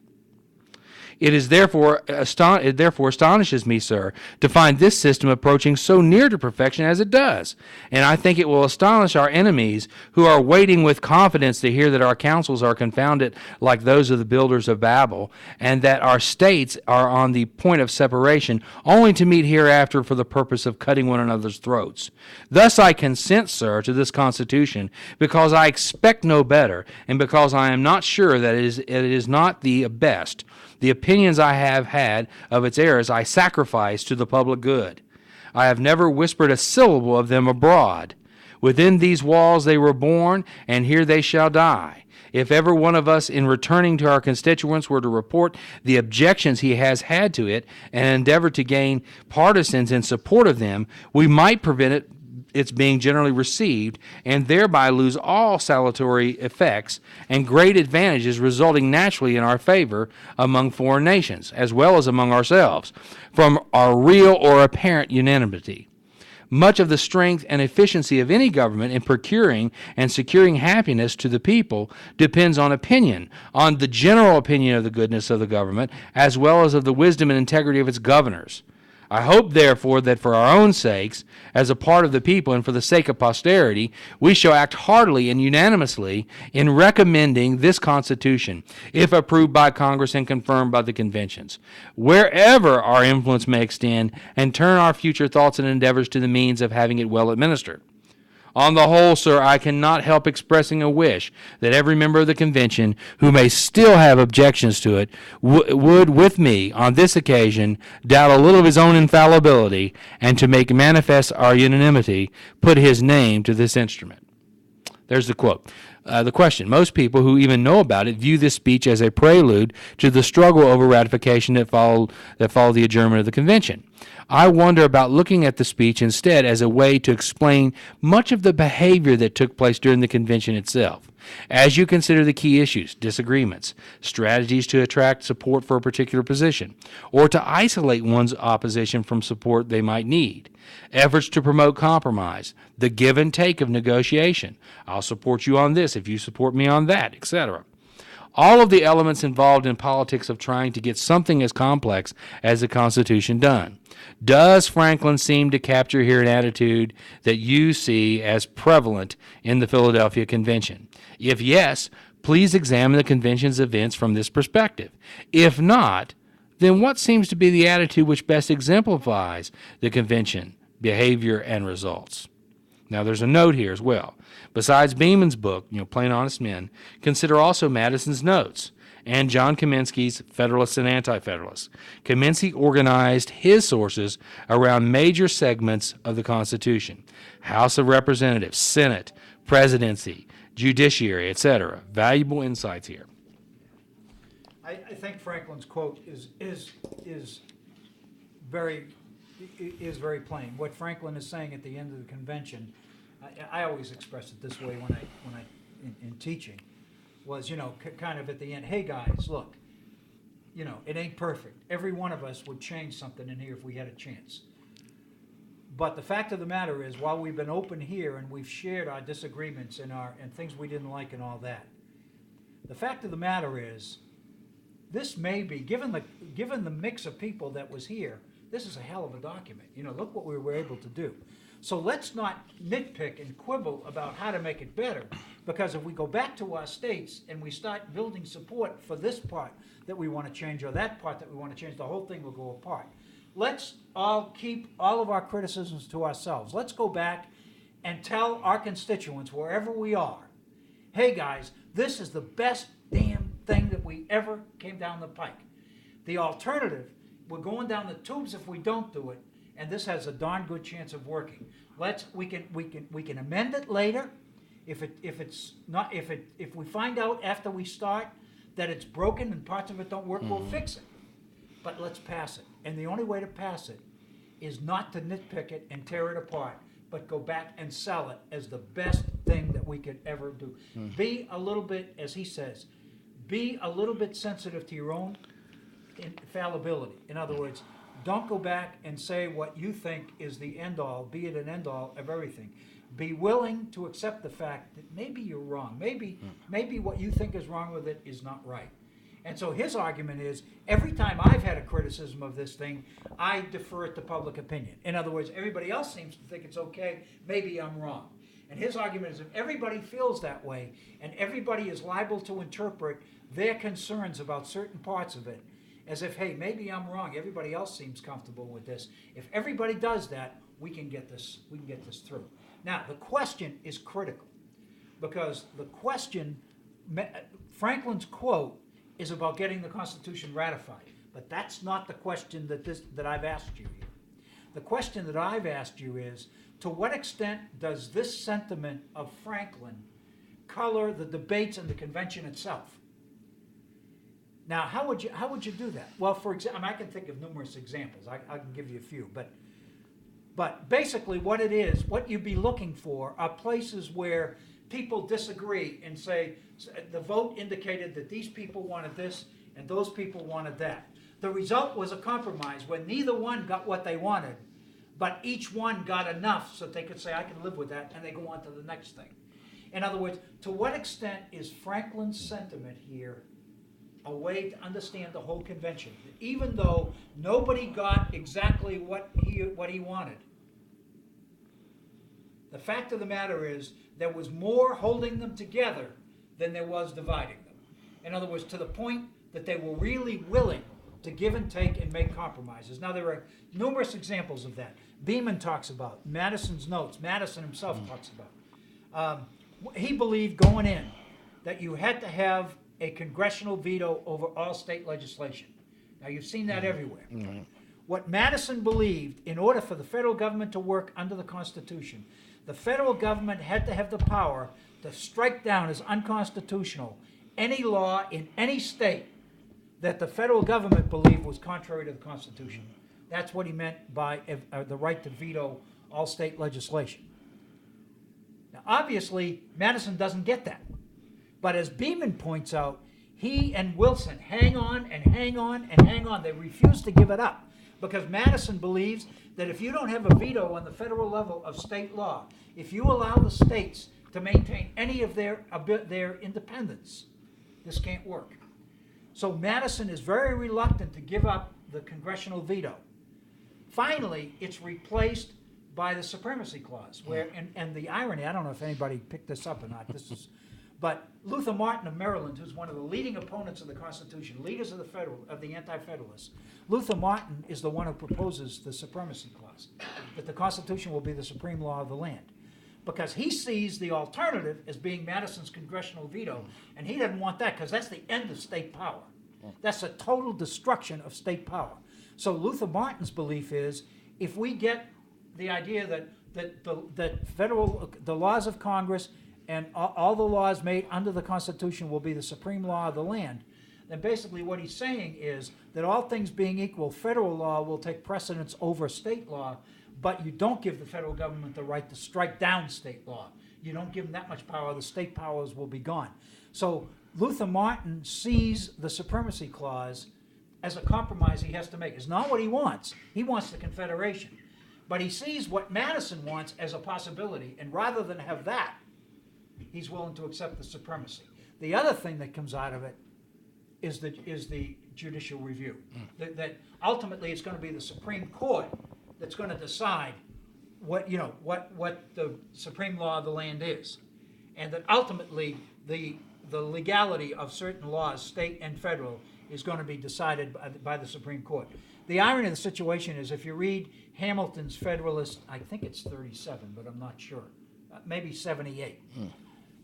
It therefore astonishes me, sir, to find this system approaching so near to perfection as it does. And I think it will astonish our enemies, who are waiting with confidence to hear that our counsels are confounded like those of the builders of Babel, and that our states are on the point of separation, only to meet hereafter for the purpose of cutting one another's throats. Thus I consent, sir, to this Constitution, because I expect no better, and because I am not sure that it is not the best. The opinions I have had of its errors I sacrifice to the public good. I have never whispered a syllable of them abroad. Within these walls they were born, and here they shall die. If ever one of us, in returning to our constituents, were to report the objections he has had to it, and endeavor to gain partisans in support of them, we might prevent its being generally received, and thereby lose all salutary effects and great advantages resulting naturally in our favor among foreign nations, as well as among ourselves, from our real or apparent unanimity. Much of the strength and efficiency of any government in procuring and securing happiness to the people depends on opinion, on the general opinion of the goodness of the government, as well as of the wisdom and integrity of its governors. I hope, therefore, that for our own sakes, as a part of the people and for the sake of posterity, we shall act heartily and unanimously in recommending this Constitution, if approved by Congress and confirmed by the conventions, wherever our influence may extend, and turn our future thoughts and endeavors to the means of having it well administered. On the whole, sir, I cannot help expressing a wish that every member of the convention who may still have objections to it would, with me, on this occasion, doubt a little of his own infallibility, and to make manifest our unanimity, put his name to this instrument. There's the quote. The question: most people who even know about it view this speech as a prelude to the struggle over ratification that followed the adjournment of the convention. I wonder about looking at the speech instead as a way to explain much of the behavior that took place during the convention itself. As you consider the key issues, disagreements, strategies to attract support for a particular position, or to isolate one's opposition from support they might need, efforts to promote compromise, the give and take of negotiation, I'll support you on this if you support me on that, etc. All of the elements involved in politics of trying to get something as complex as the Constitution done. Does Franklin seem to capture here an attitude that you see as prevalent in the Philadelphia Convention? If yes, please examine the convention's events from this perspective. If not, then what seems to be the attitude which best exemplifies the convention, behavior, and results? Now, there's a note here as well. Besides Beeman's book, Plain Honest Men, consider also Madison's notes and John Kaminsky's Federalists and Anti-Federalists. Kaminsky organized his sources around major segments of the Constitution: House of Representatives, Senate, Presidency, Judiciary, etc. Valuable insights here. I think Franklin's quote is very plain. What Franklin is saying at the end of the convention, I always express it this way when I in teaching, was kind of at the end, hey guys, look, it ain't perfect. Every one of us would change something in here if we had a chance. But the fact of the matter is, while we've been open here and we've shared our disagreements and things we didn't like and all that, the fact of the matter is, this may be, given the mix of people that was here, this is a hell of a document. Look what we were able to do. So let's not nitpick and quibble about how to make it better, because if we go back to our states and we start building support for this part that we want to change or that part that we want to change, the whole thing will go apart. Let's all keep all of our criticisms to ourselves. Let's go back and tell our constituents, wherever we are, hey guys, this is the best damn thing that we ever came down the pike. The alternative, we're going down the tubes if we don't do it, and this has a darn good chance of working. We can amend it later. If we find out after we start that it's broken and parts of it don't work, we'll fix it. But let's pass it. And the only way to pass it is not to nitpick it and tear it apart, but go back and sell it as the best thing that we could ever do. Be a little bit, as he says, be a little bit sensitive to your own fallibility. In other words, don't go back and say what you think is the end-all, be it an end-all of everything. Be willing to accept the fact that maybe you're wrong. Maybe what you think is wrong with it is not right. And so his argument is, every time I've had a criticism of this thing, I defer it to public opinion. In other words, everybody else seems to think it's okay, maybe I'm wrong. And his argument is, if everybody feels that way, and everybody is liable to interpret their concerns about certain parts of it, as if, hey, maybe I'm wrong, everybody else seems comfortable with this. If everybody does that, we can get this through. Now, the question is critical, because the question, Franklin's quote, is about getting the Constitution ratified. But that's not the question that I've asked you here. The question that I've asked you is, to what extent does this sentiment of Franklin color the debates in the convention itself? Now, how would you do that? Well, for example, I can think of numerous examples. I can give you a few, but basically what it is, what you'd be looking for are places where people disagree and say, the vote indicated that these people wanted this and those people wanted that. The result was a compromise when neither one got what they wanted, but each one got enough so they could say, I can live with that, and they go on to the next thing. In other words, to what extent is Franklin's sentiment here a way to understand the whole convention? Even though nobody got exactly what he wanted, the fact of the matter is there was more holding them together than there was dividing them. In other words, to the point that they were really willing to give and take and make compromises. Now, there are numerous examples of that. Beeman talks about, Madison's notes, Madison himself talks about. He believed going in that you had to have a congressional veto over all state legislation. Now, you've seen that everywhere. What Madison believed, in order for the federal government to work under the Constitution, the federal government had to have the power to strike down as unconstitutional any law in any state that the federal government believed was contrary to the Constitution. That's what he meant by the right to veto all state legislation. Now, obviously, Madison doesn't get that. But as Beeman points out, he and Wilson hang on and hang on and hang on. They refuse to give it up because Madison believes that if you don't have a veto on the federal level of state law, if you allow the states to maintain any of their independence, this can't work. So Madison is very reluctant to give up the congressional veto. Finally, it's replaced by the Supremacy Clause, where, and the irony, I don't know if anybody picked this up or not, but Luther Martin of Maryland, who's one of the leading opponents of the Constitution, leaders of the Anti-Federalists, Luther Martin is the one who proposes the Supremacy Clause, that the Constitution will be the supreme law of the land. Because he sees the alternative as being Madison's congressional veto, and he doesn't want that because that's the end of state power. That's a total destruction of state power. So Luther Martin's belief is, if we get the idea that the laws of Congress and all the laws made under the Constitution will be the supreme law of the land, then basically what he's saying is that all things being equal, federal law will take precedence over state law, but you don't give the federal government the right to strike down state law. You don't give them that much power, the state powers will be gone. So Luther Martin sees the Supremacy Clause as a compromise he has to make. It's not what he wants. He wants the Confederation. But he sees what Madison wants as a possibility, and rather than have that, he's willing to accept the supremacy. The other thing that comes out of it is the judicial review. That ultimately it's going to be the Supreme Court that's going to decide what the supreme law of the land is, and that ultimately the legality of certain laws, state and federal, is going to be decided by the Supreme Court. The irony of the situation is, if you read Hamilton's Federalist, I think it's 37, but I'm not sure. maybe 78.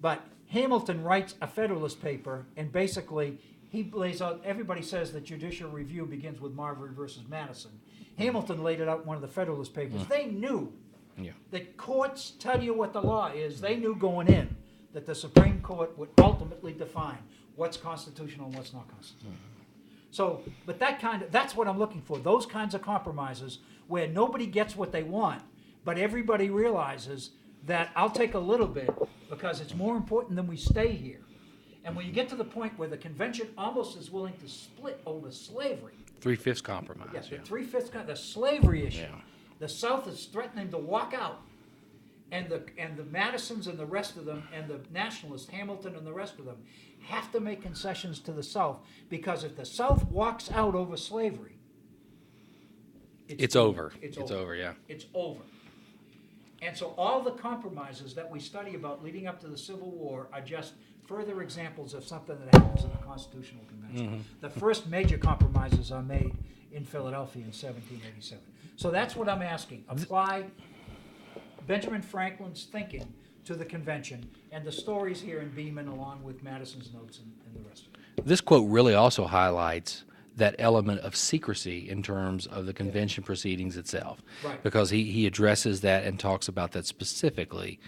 But Hamilton writes a Federalist paper, and basically he lays out, everybody says that judicial review begins with Marbury versus Madison. Hamilton laid it out in one of the Federalist papers. They knew that courts tell you what the law is. They knew going in that the Supreme Court would ultimately define what's constitutional and what's not constitutional. So, but that's what I'm looking for, those kinds of compromises where nobody gets what they want, but everybody realizes that I'll take a little bit because it's more important than we stay here. And when you get to the point where the convention almost is willing to split over slavery. 3/5 compromise. Yes, the 3/5, the slavery issue. Yeah. The South is threatening to walk out. And the Madisons and the rest of them, and the Nationalists, Hamilton and the rest of them, have to make concessions to the South, because if the South walks out over slavery, It's over. It's It's over. over, yeah. It's over. And so all the compromises that we study about leading up to the Civil War are just further examples of something that happens in the Constitutional Convention. The first major compromises are made in Philadelphia in 1787. So that's what I'm asking. Apply Benjamin Franklin's thinking to the convention and the stories here in Beeman, along with Madison's notes and the rest of it. This quote really also highlights that element of secrecy in terms of the convention proceedings itself. Right. Because he addresses that and talks about that specifically,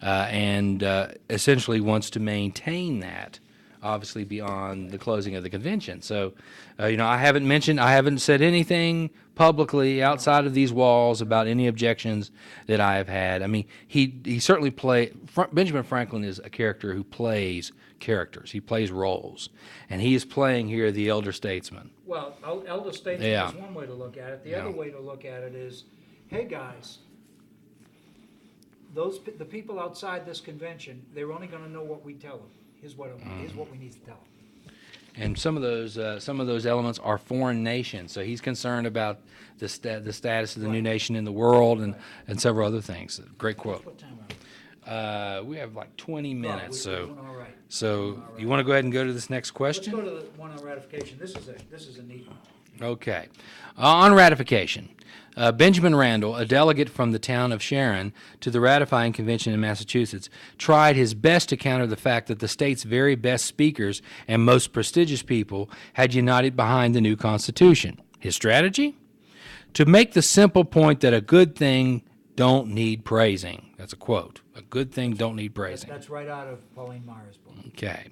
and essentially wants to maintain that, obviously, beyond the closing of the convention. So, I haven't said anything publicly outside of these walls about any objections that I have had. I mean, he certainly Benjamin Franklin is a character who plays characters. He plays roles, and he is playing here the elder statesman. Well, elder statesman Yeah. is one way to look at it. The Yeah. other way to look at it is, hey guys, the people outside this convention, they're only going to know what we tell them. Here's what we need to tell them. And some of those elements are foreign nations. So he's concerned about the status of the new nation in the world and several other things. Great quote. What time are we? We have like 20 minutes. We're doing all right. So you want to go ahead and go to this next Let's question? go to the one on ratification. This is a neat one. Okay. On ratification, Benjamin Randall, a delegate from the town of Sharon to the ratifying convention in Massachusetts, tried his best to counter the fact that the state's very best speakers and most prestigious people had united behind the new Constitution. His strategy? To make the simple point that a good thing don't need praising. That's a quote. A good thing don't need praising. That's right out of Pauline Myers' book. Okay.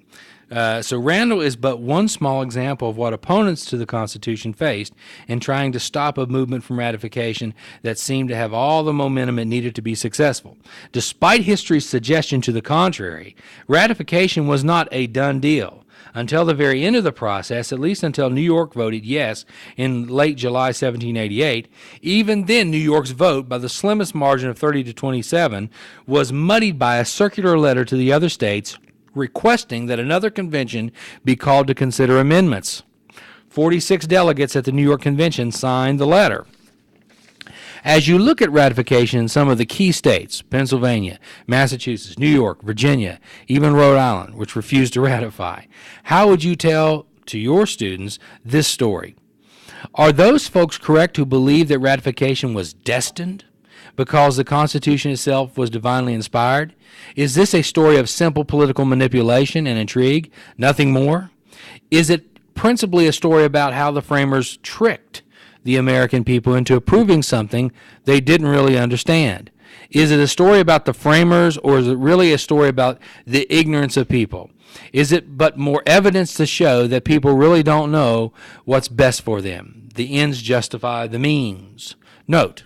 So Randall is but one small example of what opponents to the Constitution faced in trying to stop a movement from ratification that seemed to have all the momentum it needed to be successful. Despite history's suggestion to the contrary, ratification was not a done deal. Until the very end of the process, at least until New York voted yes in late July 1788, even then New York's vote, by the slimmest margin of 30 to 27, was muddied by a circular letter to the other states requesting that another convention be called to consider amendments. 46 delegates at the New York Convention signed the letter. As you look at ratification in some of the key states, Pennsylvania, Massachusetts, New York, Virginia, even Rhode Island, which refused to ratify, how would you tell to your students this story? Are those folks correct who believe that ratification was destined because the Constitution itself was divinely inspired? Is this a story of simple political manipulation and intrigue, nothing more? Is it principally a story about how the framers tricked the American people into approving something they didn't really understand? Is it a story about the framers, or is it really a story about the ignorance of people? Is it but more evidence to show that people really don't know what's best for them? The ends justify the means. Note,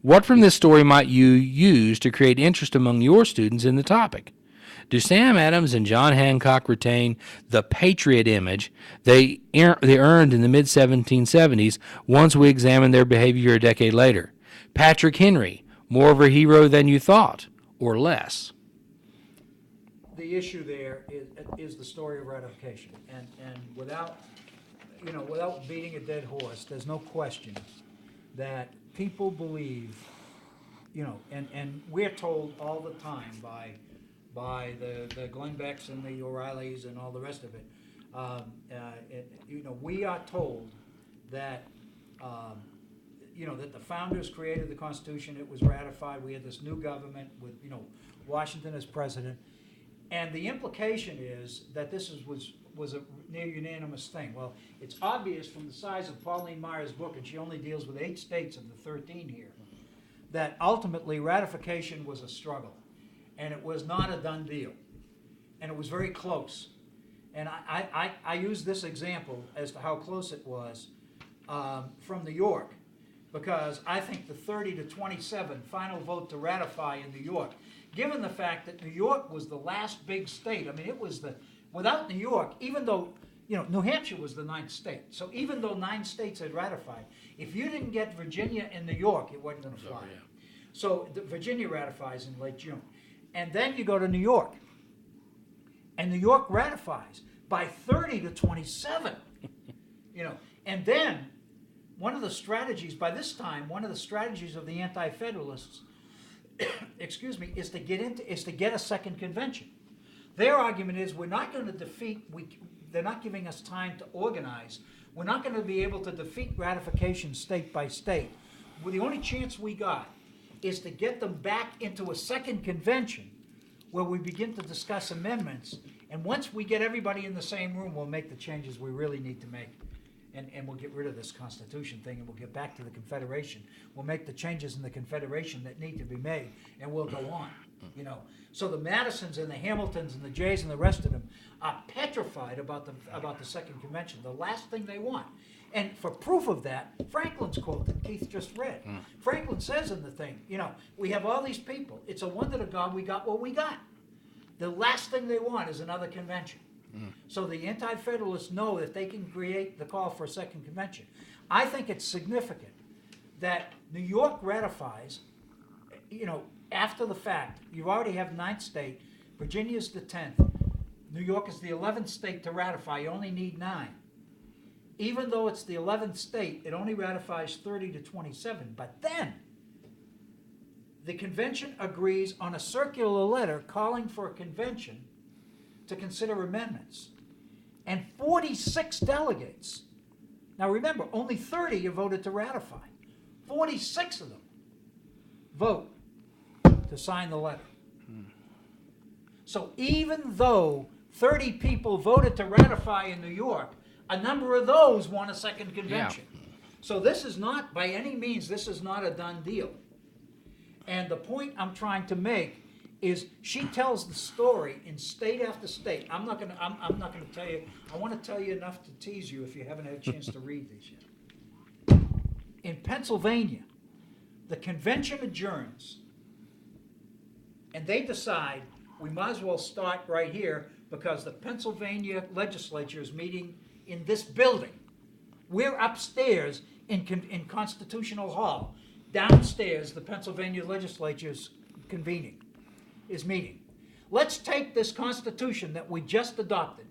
what from this story might you use to create interest among your students in the topic? Do Sam Adams and John Hancock retain the patriot image they earned in the mid-1770s once we examine their behavior a decade later? Patrick Henry, more of a hero than you thought, or less? The issue there is the story of ratification, and without beating a dead horse, there's no question that people believe, and we're told all the time by the Glenn Becks and the O'Reillys and all the rest of it, we are told that that the founders created the Constitution. It was ratified. We had this new government with Washington as president. And the implication is that was a near unanimous thing. Well, it's obvious from the size of Pauline Meyer's book, and she only deals with 8 states of the 13 here, that ultimately ratification was a struggle, and it was not a done deal, and it was very close. And I use this example as to how close it was from New York, because I think the 30 to 27 final vote to ratify in New York, given the fact that New York was the last big state, I mean, it was without New York, even though, New Hampshire was the 9th state, so even though 9 states had ratified, if you didn't get Virginia and New York, it wasn't going to fly. yeah. So Virginia ratifies in late June. And then you go to New York, and New York ratifies by 30 to 27, And then one of the strategies, by this time, one of the strategies of the anti-federalists, excuse me, is to get a second convention. Their argument is we're not going to they're not giving us time to organize. We're not going to be able to defeat ratification state by state. Well, the only chance we got is to get them back into a second convention where we begin to discuss amendments. And once we get everybody in the same room, we'll make the changes we really need to make. And we'll get rid of this Constitution thing, and we'll get back to the Confederation. We'll make the changes in the Confederation that need to be made, and we'll go on. So the Madisons and the Hamiltons and the Jays and the rest of them are petrified about the second convention. The last thing they want. And for proof of that, Franklin's quote that Keith just read. Franklin says in the thing, we have all these people. It's a wonder to God we got what we got. The last thing they want is another convention. So the anti-federalists know that they can create the call for a second convention. I think it's significant that New York ratifies, after the fact. You already have 9th state, Virginia's the 10th, New York is the 11th state to ratify, you only need 9. Even though it's the 11th state, it only ratifies 30 to 27, but then the convention agrees on a circular letter calling for a convention to consider amendments. And 46 delegates. Now remember, only 30 have voted to ratify. 46 of them vote to sign the letter. So even though 30 people voted to ratify in New York, a number of those want a second convention. Yeah. So this is not, by any means, this is not a done deal. And the point I'm trying to make is she tells the story in state after state. I'm not gonna tell you. I want to tell you enough to tease you if you haven't had a chance to read these yet. In Pennsylvania, the convention adjourns, and they decide we might as well start right here because the Pennsylvania legislature is meeting in this building. We're upstairs in Constitutional Hall. Downstairs, the Pennsylvania legislature is meeting. Let's take this Constitution that we just adopted,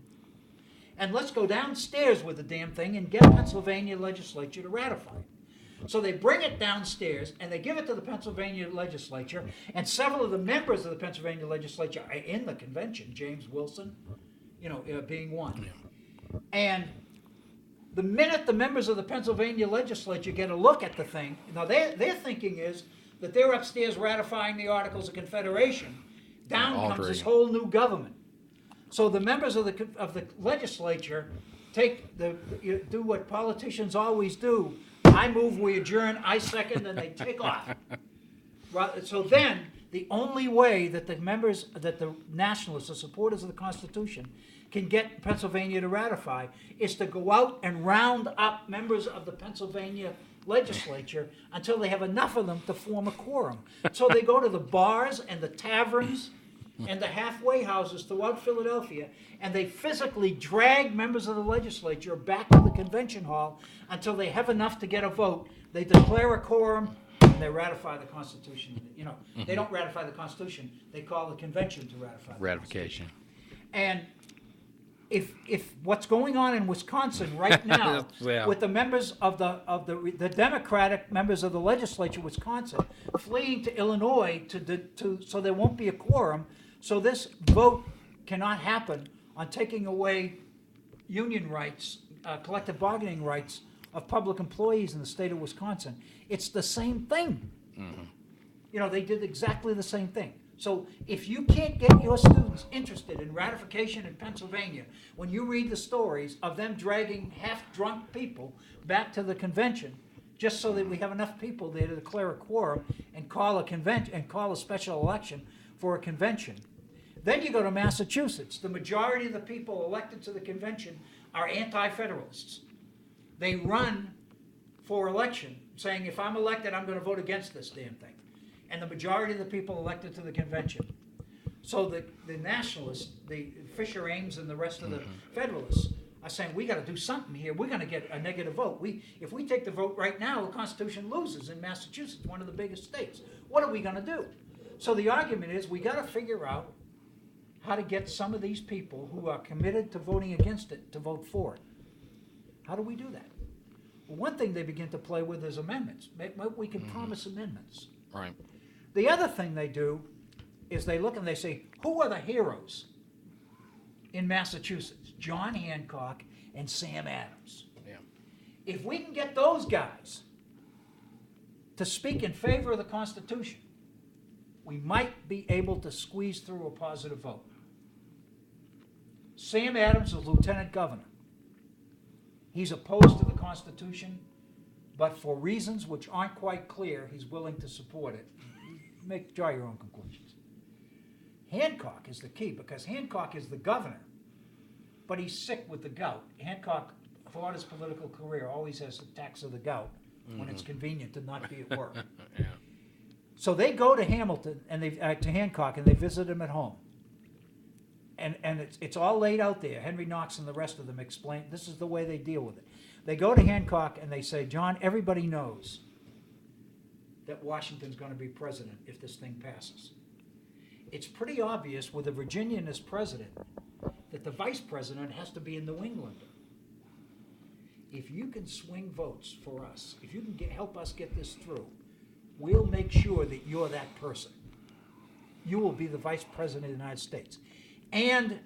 and let's go downstairs with the damn thing and get Pennsylvania legislature to ratify it. So they bring it downstairs, and they give it to the Pennsylvania legislature, and several of the members of the Pennsylvania legislature are in the convention, James Wilson, being one. And the minute the members of the Pennsylvania legislature get a look at the thing, now their thinking is that they're upstairs ratifying the Articles of Confederation. Down comes this whole new government. So the members of the legislature do what politicians always do. I move, we adjourn, I second, and they take off. So then, the only way that the nationalists, the supporters of the Constitution, can get Pennsylvania to ratify is to go out and round up members of the Pennsylvania legislature until they have enough of them to form a quorum. So they go to the bars and the taverns and the halfway houses throughout Philadelphia, and they physically drag members of the legislature back to the convention hall until they have enough to get a vote. They declare a quorum, and they ratify the Constitution. They don't ratify the Constitution. They call the convention to ratify the Ratification. And if what's going on in Wisconsin right now Yeah. with the members of the Democratic members of the legislature of Wisconsin fleeing to Illinois so there won't be a quorum, so this vote cannot happen on taking away union rights, collective bargaining rights of public employees in the state of Wisconsin. It's the same thing. They did exactly the same thing. So if you can't get your students interested in ratification in Pennsylvania, when you read the stories of them dragging half-drunk people back to the convention, just so that we have enough people there to declare a quorum and call a convention, and call a special election for a convention. Then you go to Massachusetts. The majority of the people elected to the convention are anti-federalists. They run for election saying, if I'm elected, I'm going to vote against this damn thing. And the majority of the people elected to the convention. So the nationalists, the Fisher Ames and the rest of the federalists are saying, we got to do something here. We're going to get a negative vote. If we take the vote right now, the Constitution loses in Massachusetts, one of the biggest states. What are we going to do? So the argument is, we got to figure out how to get some of these people who are committed to voting against it to vote for it. How do we do that? Well, one thing they begin to play with is amendments. We can promise amendments. Right. The other thing they do is they look and they say, who are the heroes in Massachusetts? John Hancock and Sam Adams. Yeah. If we can get those guys to speak in favor of the Constitution, we might be able to squeeze through a positive vote. Sam Adams is lieutenant governor. He's opposed to the Constitution, but for reasons which aren't quite clear, he's willing to support it. Draw your own conclusions. Hancock is the key, because Hancock is the governor, but he's sick with the gout. Hancock, throughout his political career, always has attacks of the gout when it's convenient to not be at work. Yeah. So they go to Hamilton and to Hancock, and they visit him at home. And it's all laid out there. Henry Knox and the rest of them explain this is the way they deal with it. They go to Hancock and they say, John, everybody knows that Washington's going to be president if this thing passes. It's pretty obvious with a Virginian as president that the vice president has to be a New Englander. If you can swing votes for us, if you can help us get this through, we'll make sure that you're that person. You will be the vice president of the United States. And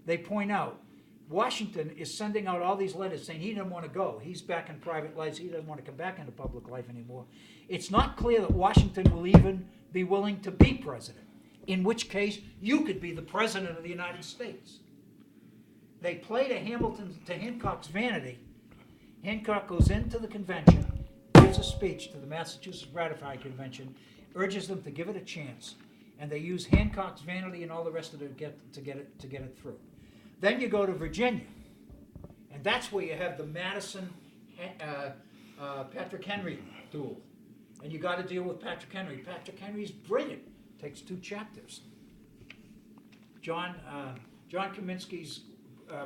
they point out, Washington is sending out all these letters saying he doesn't want to go. He's back in private life. He doesn't want to come back into public life anymore. It's not clear that Washington will even be willing to be president, in which case you could be the president of the United States. They play to Hancock's vanity. Hancock goes into the convention, gives a speech to the Massachusetts Ratified Convention, urges them to give it a chance, and they use Hancock's vanity and all the rest of it to get it through. Then you go to Virginia, and that's where you have the Madison Patrick Henry duel, and you got to deal with Patrick Henry. Patrick Henry's brilliant. Takes 2 chapters. John Kaminsky's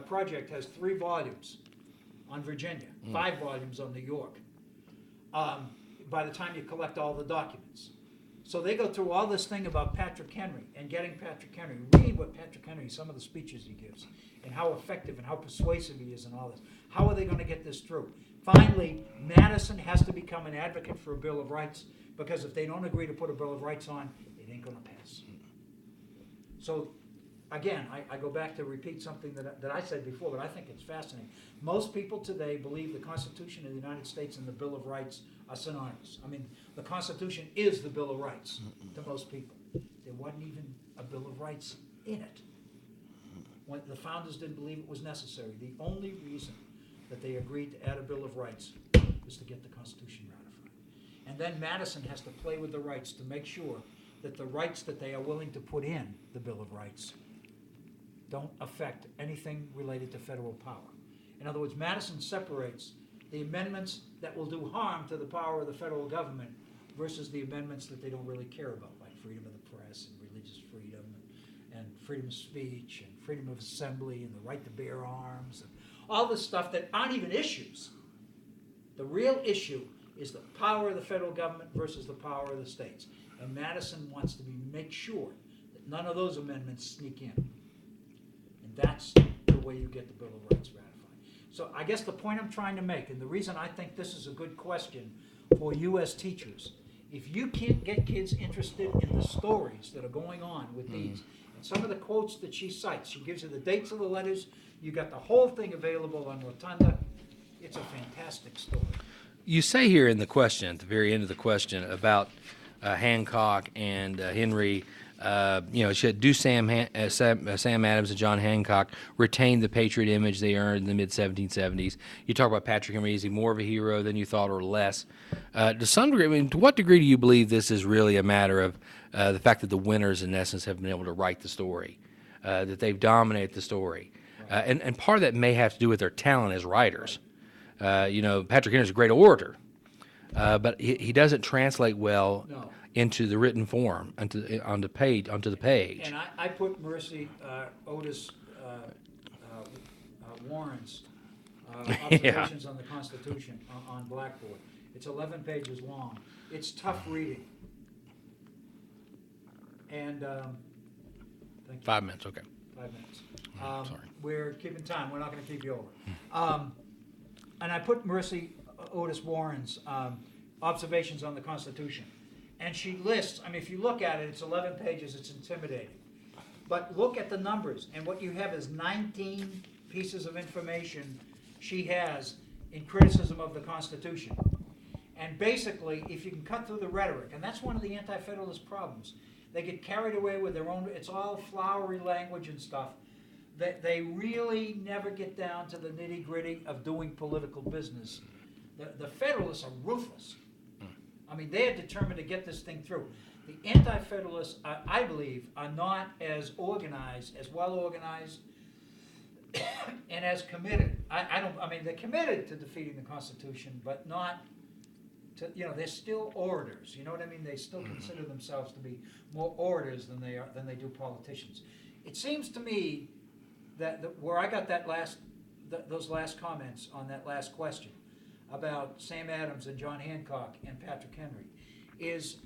project has 3 volumes on Virginia, 5 volumes on New York. By the time you collect all the documents. So they go through all this thing about Patrick Henry and getting Patrick Henry. Read what Patrick Henry, some of the speeches he gives, and how effective and how persuasive he is and all this. How are they going to get this through? Finally, Madison has to become an advocate for a Bill of Rights, because if they don't agree to put a Bill of Rights on, it ain't going to pass. So, again, I go back to repeat something that I said before, but I think it's fascinating. Most people today believe the Constitution of the United States and the Bill of Rights are synonymous. I mean, the Constitution is the Bill of Rights to most people. There wasn't even a Bill of Rights in it. When the founders didn't believe it was necessary. The only reason that they agreed to add a Bill of Rights was to get the Constitution ratified. And then Madison has to play with the rights to make sure that the rights that they are willing to put in the Bill of Rights don't affect anything related to federal power. In other words, Madison separates the amendments that will do harm to the power of the federal government versus the amendments that they don't really care about, like freedom of the press and religious freedom and freedom of speech and freedom of assembly and the right to bear arms and all this stuff that aren't even issues. The real issue is the power of the federal government versus the power of the states. And Madison wants to make sure that none of those amendments sneak in. And that's the way you get the Bill of Rights ratified. So I guess the point I'm trying to make, and the reason I think this is a good question for you as teachers, if you can't get kids interested in the stories that are going on with these, and some of the quotes that she cites, she gives you the dates of the letters, you got the whole thing available on Rotunda. It's a fantastic story. You say here in the question, at the very end of the question, about Hancock and Henry Do Sam Adams and John Hancock retain the patriot image they earned in the mid 1770s? You talk about Patrick Henry. Is he more of a hero than you thought, or less? To some degree, I mean, to what degree do you believe this is really a matter of the fact that the winners, in essence, have been able to write the story, that they've dominated the story, and part of that may have to do with their talent as writers. Patrick Henry's a great orator, but he doesn't translate well. No. Into the written form, onto the page. And I put Mercy Otis Warren's observations on the Constitution on Blackboard. It's 11 pages long. It's tough reading. And thank you. 5 minutes, okay. 5 minutes. Sorry. We're keeping time. We're not going to keep you over. And I put Mercy Otis Warren's observations on the Constitution. And she lists, I mean, if you look at it, it's 11 pages, it's intimidating. But look at the numbers, and what you have is 19 pieces of information she has in criticism of the Constitution. And basically, if you can cut through the rhetoric, and that's one of the Anti-Federalist problems, they get carried away with their own, it's all flowery language and stuff, that they really never get down to the nitty-gritty of doing political business. The Federalists are ruthless. I mean, they are determined to get this thing through. The Anti-Federalists, I believe, are not as organized, as well organized, and as committed. I mean, they're committed to defeating the Constitution, but not to, they're still orators. You know what I mean? They still consider themselves to be more orators than they do politicians. It seems to me that where I got those last comments on that last question about Sam Adams and John Hancock and Patrick Henry is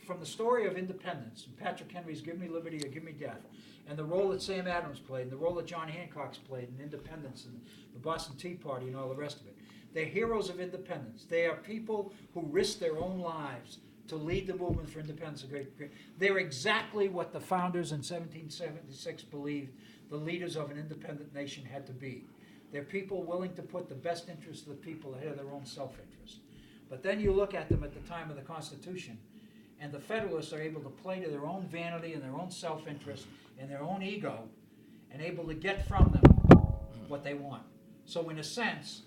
from the story of independence. Patrick Henry's Give Me Liberty or Give Me Death, and the role that Sam Adams played, and the role that John Hancock's played in independence and the Boston Tea Party and all the rest of it. They're heroes of independence. They are people who risk their own lives to lead the movement for independence of Great Britain. They're exactly what the founders in 1776 believed the leaders of an independent nation had to be. They're people willing to put the best interests of the people ahead of their own self-interest. But then you look at them at the time of the Constitution, and the Federalists are able to play to their own vanity and their own self-interest and their own ego, and able to get from them what they want. So in a sense,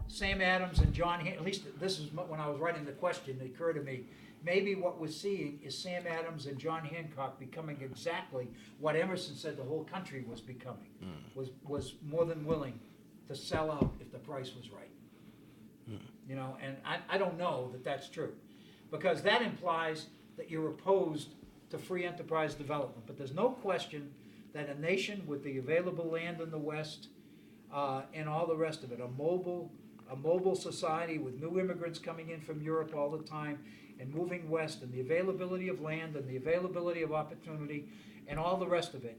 Sam Adams and John, at least this is when I was writing the question, it occurred to me, maybe what we're seeing is Sam Adams and John Hancock becoming exactly what Emerson said the whole country was becoming, was more than willing to sell out if the price was right. And I don't know that that's true, because that implies that you're opposed to free enterprise development. But there's no question that a nation with the available land in the West and all the rest of it, a mobile society with new immigrants coming in from Europe all the time and moving west, and the availability of land and the availability of opportunity and all the rest of it,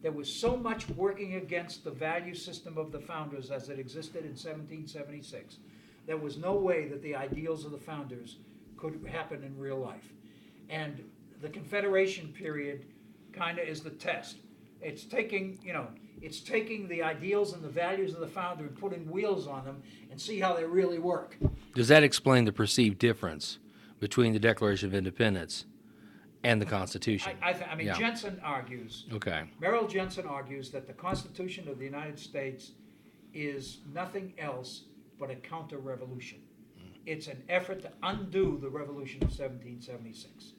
there was so much working against the value system of the founders as it existed in 1776. There was no way that the ideals of the founders could happen in real life. And the Confederation period kind of is the test. It's taking the ideals and the values of the founder and putting wheels on them and see how they really work. Does that explain the perceived difference between the Declaration of Independence and the Constitution? I mean, Jensen argues, Merrill Jensen argues that the Constitution of the United States is nothing else but a counter-revolution. It's an effort to undo the revolution of 1776.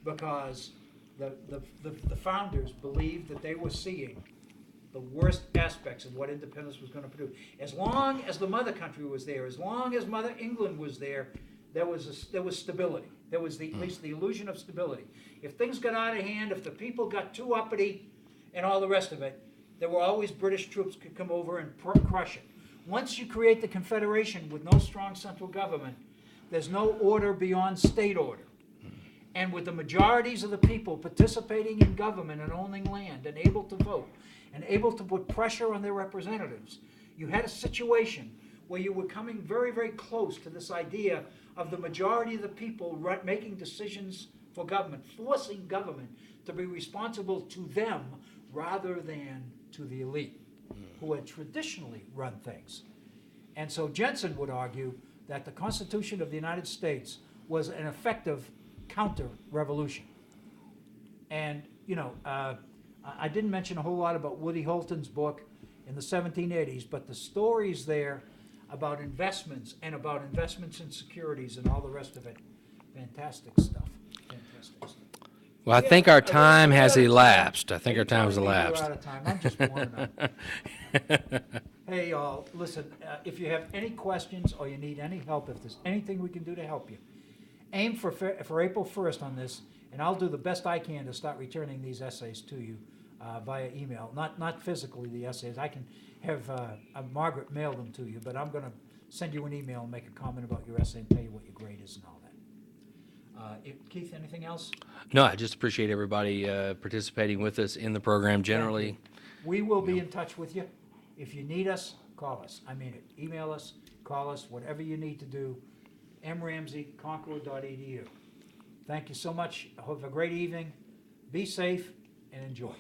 Because the founders believed that they were seeing the worst aspects of what independence was going to produce. As long as the mother country was there, as long as Mother England was there, there was stability. There was at least the illusion of stability. If things got out of hand, if the people got too uppity and all the rest of it, there were always British troops could come over and crush it. Once you create the Confederation with no strong central government, there's no order beyond state order. And with the majorities of the people participating in government and owning land and able to vote and able to put pressure on their representatives, you had a situation where you were coming very, very close to this idea of the majority of the people making decisions for government, forcing government to be responsible to them rather than to the elite, who had traditionally run things. And so Jensen would argue that the Constitution of the United States was an effective counter-revolution. And, you know, I didn't mention a whole lot about Woody Holton's book in the 1780s, but the stories there about investments and about investments in securities and all the rest of it, fantastic stuff. Fantastic stuff. Well, I Yeah, think our we're time has out of time. elapsed. I think Hey, our time has telling me we're elapsed. out of time. I'm just warming up. Hey, y'all, listen, if you have any questions or you need any help, if there's anything we can do to help you, aim for April 1st on this, and I'll do the best I can to start returning these essays to you via email. Not physically, the essays. I can have Margaret mail them to you, but I'm going to send you an email and make a comment about your essay and tell you what your grade is and all that. Keith, anything else? No, I just appreciate everybody participating with us in the program generally. We will be in touch with you. If you need us, call us. I mean it. Email us, call us, whatever you need to do. mramsey@concord.edu. Thank you so much. Have a great evening. Be safe and enjoy.